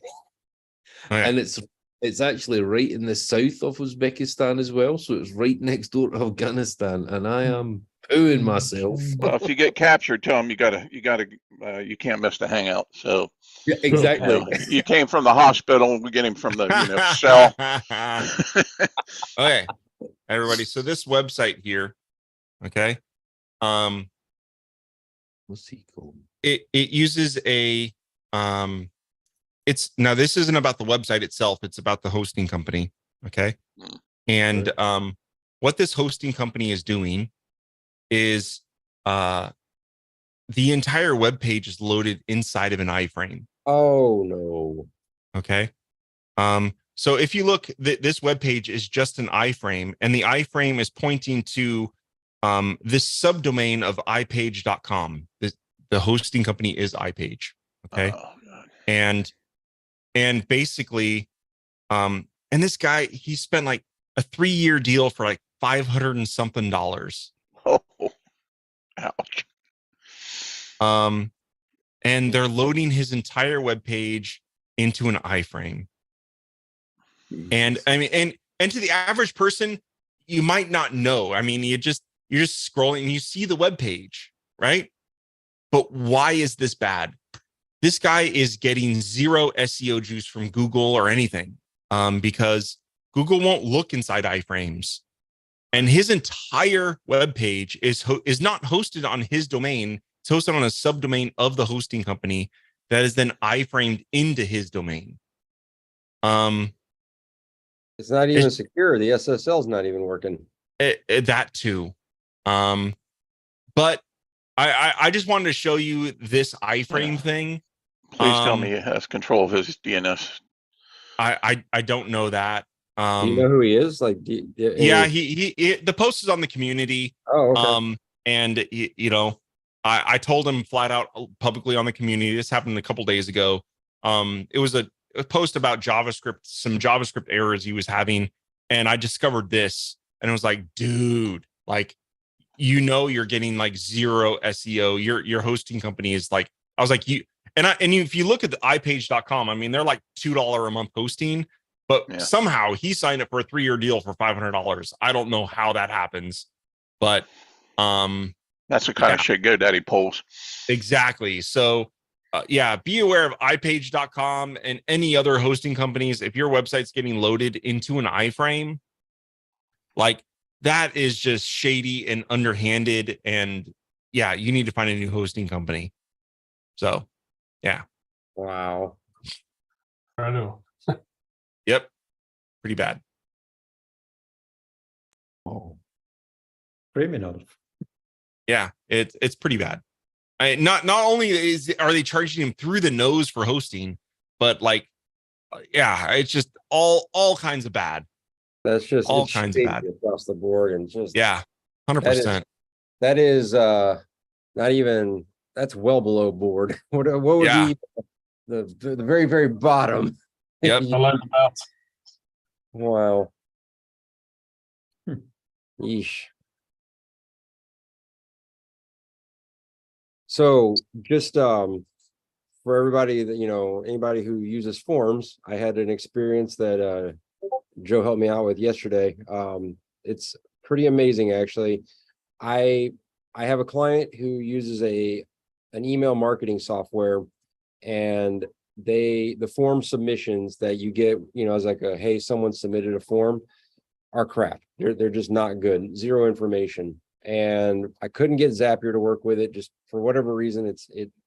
And it's actually right in the south of Uzbekistan as well, so it's right next door to Afghanistan, and I am pooing myself. Well, if you get captured, tell them you can't miss the hangout. So Yeah, exactly. you came from the hospital, we get him from the cell. Okay, everybody. So this website here, okay, What's he called? it uses a it's now this isn't about the website itself, it's about the hosting company, okay? And what this hosting company is doing is the entire web page is loaded inside of an iframe. Oh no. Okay. So if you look, this web page is just an iframe, and the iframe is pointing to this subdomain of ipage.com. The hosting company is iPage. Okay. Oh, God. And basically, and this guy, he spent like a 3-year deal for like $500 and something. Oh, ouch. And they're loading his entire web page into an iframe. And I mean, and to the average person, you might not know. I mean, you're just scrolling and you see the web page, right? But why is this bad? This guy is getting 0 SEO juice from Google or anything, because Google won't look inside iframes, and his entire web page is not hosted on his domain. It's hosted on a subdomain of the hosting company that is then iframed into his domain. It's not even secure. The SSL is not even working. That too. But I just wanted to show you this iframe thing. Please tell me he has control of his DNS. I don't know that. Do you know who he is? Like, yeah, he the post is on the community. Oh, okay. And I told him flat out publicly on the community. This happened a couple days ago. It was a post about JavaScript, some JavaScript errors he was having, and I discovered this, and it was like, dude, like, you're getting like 0 SEO. Your hosting company is like, I was like, if you look at the ipage.com, I mean, they're like $2 a month hosting, but somehow he signed up for a 3-year deal for $500. I don't know how that happens, but that's the kind of shit GoDaddy pulls. Exactly. So be aware of ipage.com and any other hosting companies. If your website's getting loaded into an iframe, like, that is just shady and underhanded, and you need to find a new hosting company. So Wow. I know. Yep. Pretty bad. Oh, criminal. Yeah, it's pretty bad. Not only are they charging him through the nose for hosting, but like, it's just all kinds of bad. That's just all kinds of bad across the board, and just 100%. That is not even, that's well below board. What would be the very, very bottom. Yep. I like that. Wow. Yeesh. So just for everybody that, anybody who uses forms, I had an experience that Joe helped me out with yesterday. It's pretty amazing, actually. I have a client who uses an email marketing software, and the form submissions that you get, as like hey, someone submitted a form, are crap. They're just not good. Zero information. And I couldn't get Zapier to work with it, just for whatever reason.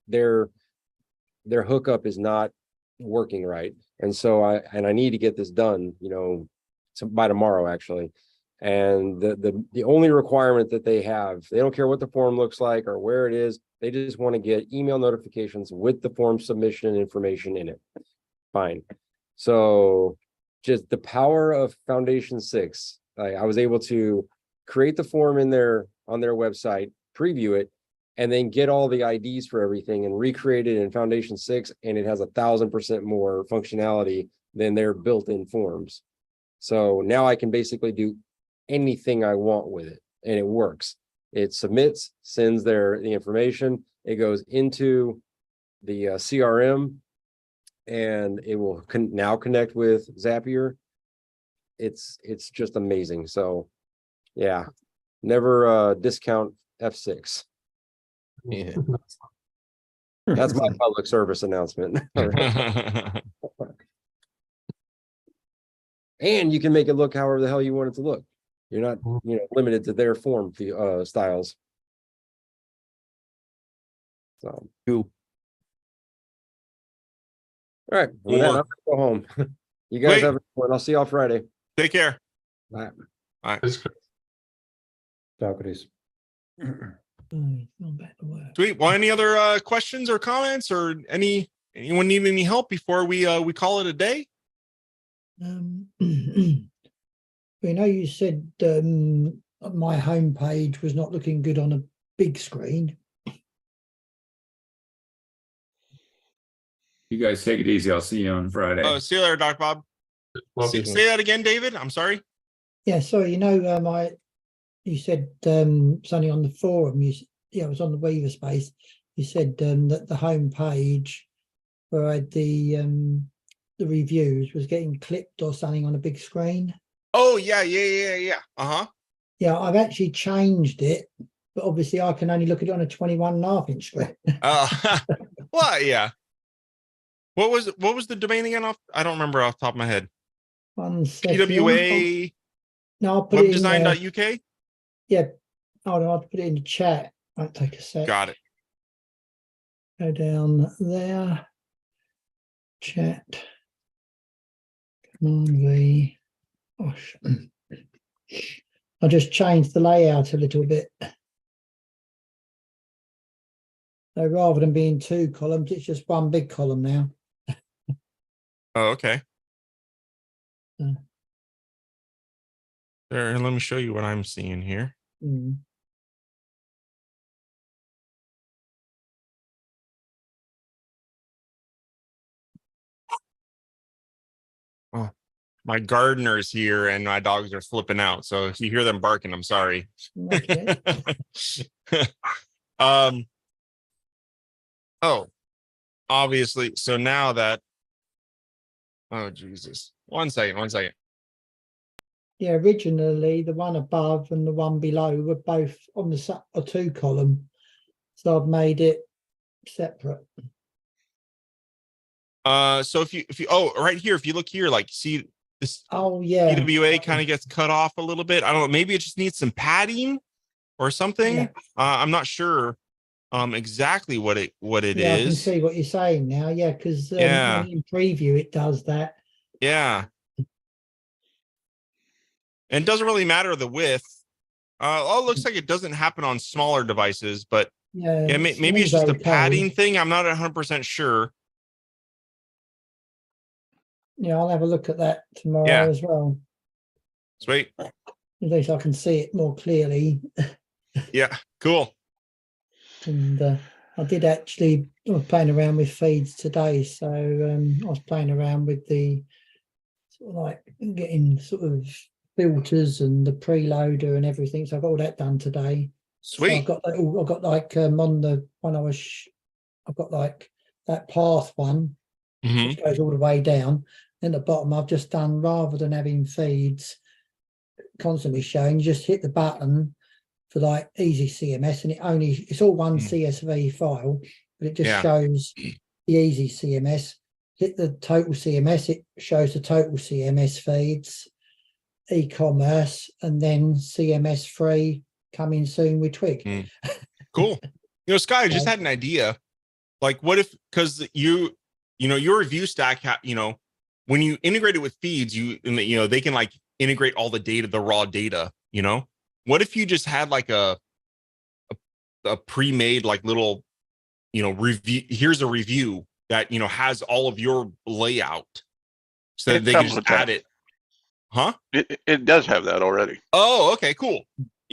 Their hookup is not working right. And so I need to get this done, by tomorrow, actually. And the only requirement that they don't care what the form looks like or where it is. They just want to get email notifications with the form submission information in it. Fine. So just the power of Foundation 6. I was able to create the form on their website, preview it, and then get all the IDs for everything and recreate it in Foundation 6. And it has 1,000% more functionality than their built-in forms. So now I can basically do anything I want with it, and it works. It submits, sends the information. It goes into the CRM, and it will now connect with Zapier. It's just amazing. So yeah, never discount F6. Yeah. That's my public service announcement. And you can make it look however the hell you want it to look. You're not, limited to their form styles. So Cool. all right. With that, I'm gonna go home. You guys have a good one. I'll see y'all Friday. Take care. Bye. Ciao, Chris. Sweet. Well, any other questions or comments, or anyone need any help before we call it a day? We know you said my homepage was not looking good on a big screen. You guys take it easy. I'll see you on Friday. Oh, see you later, Doc Bob. Say that again, David. I'm sorry. Yeah, sorry. You said something on the forum. It was on the Weaver space. You said that the homepage where I had the reviews was getting clipped or something on a big screen. Oh yeah. Uh-huh. Yeah, I've actually changed it, but obviously I can only look at it on a 21.5-inch screen. Well, yeah. What was the domain again? I don't remember off the top of my head. One second. PWA. No, I'll put it in webdesign.uk. Yeah. Hold on, I'll put it in the chat. Might take a sec. Got it. Go down there. Chat. Command V. Gosh. I just changed the layout a little bit. So rather than being 2 columns, it's just one big column now. Oh, okay. Uh. There, let me show you what I'm seeing here. Oh, my gardener's here and my dogs are flipping out. So if you hear them barking, I'm sorry. Okay. Oh, obviously. So now that, oh, Jesus. One second. Yeah, originally the one above and the one below were both on the 2 column. So I've made it separate. So if you right here, if you look here, like see this PWA kind of gets cut off a little bit. I don't know, maybe it just needs some padding or something. Yeah. I'm not sure exactly what it is. Yeah, I can see what you're saying now. Yeah, because when you preview it does that. Yeah. And it doesn't really matter the width. It looks like it doesn't happen on smaller devices, but yeah, maybe it's just a padding thing. I'm not 100% sure. Yeah, I'll have a look at that tomorrow as well. Sweet. At least I can see it more clearly. Yeah, cool. And I did actually. I was playing around with feeds today, so I was playing around with the sort of like getting sort of filters and the preloader and everything. So I got all that done today. So Sweet. I got like on the one I've got like that path one, which goes all the way down. In the bottom, I've just done, rather than having feeds constantly showing, you just hit the button for like easy CMS, and it's all one CSV file, but it just shows the easy CMS. Hit the total CMS, it shows the total CMS feeds, e-commerce, and then CMS free coming soon with Twig. Cool. Scott, I just had an idea. Like, what if, because your review stack, when you integrate it with feeds, they can like integrate all the data, the raw data. What if you just had like a pre-made like little, review? Here's a review that has all of your layout, so that they can just add it. Huh? It does have that already. Oh, okay, cool.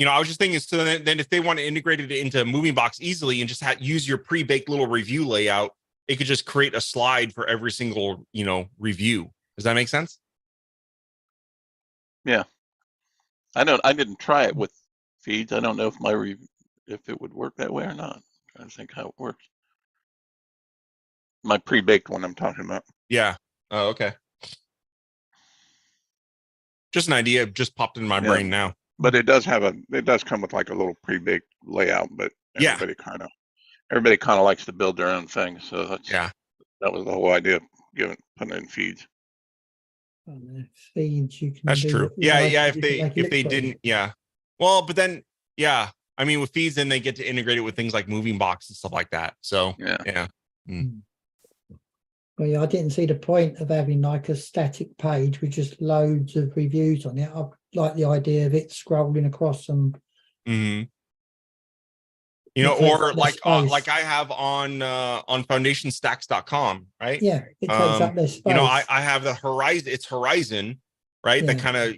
I was just thinking, so then if they want to integrate it into Movingbox easily and just use your pre-baked little review layout, it could just create a slide for every single, review. Does that make sense? Yeah. I didn't try it with feeds. I don't know if it would work that way or not. I'm trying to think how it works. My pre-baked one I'm talking about. Yeah. Oh, okay. Just an idea just popped in my brain now. But it does come with like a little pre-baked layout, but everybody kind of likes to build their own thing. So that was the whole idea of putting in feeds. Feeds, you can. That's true. Yeah. If they didn't, Well, but then, I mean, with feeds, then they get to integrate it with things like Movingbox and stuff like that. So yeah. Well, I didn't see the point of having like a static page with just loads of reviews on it. I like the idea of it scrolling across them. Or like I have on foundationstacks.com, right? Yeah, it takes up their space. I have the Horizon. It's Horizon, right? That kind of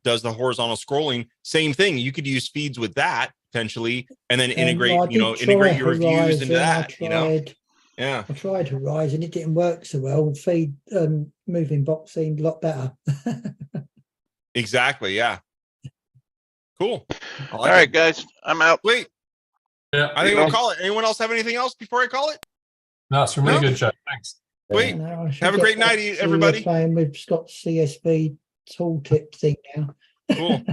does the horizontal scrolling. Same thing. You could use feeds with that potentially, and then integrate integrate your reviews into that. I tried Horizon, it didn't work so well. Feed Movingbox seemed a lot better. Exactly. Yeah. Cool. All right, guys, I'm out. Wait. Yeah, I think we'll call it. Anyone else have anything else before I call it? No, it's a really good show. Thanks. Sweet. Have a great night, everybody. Playing with Scott's CSV tooltip thing now. Cool.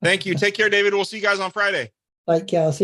Thank you. Take care, David. We'll see you guys on Friday. Take care. I'll see you.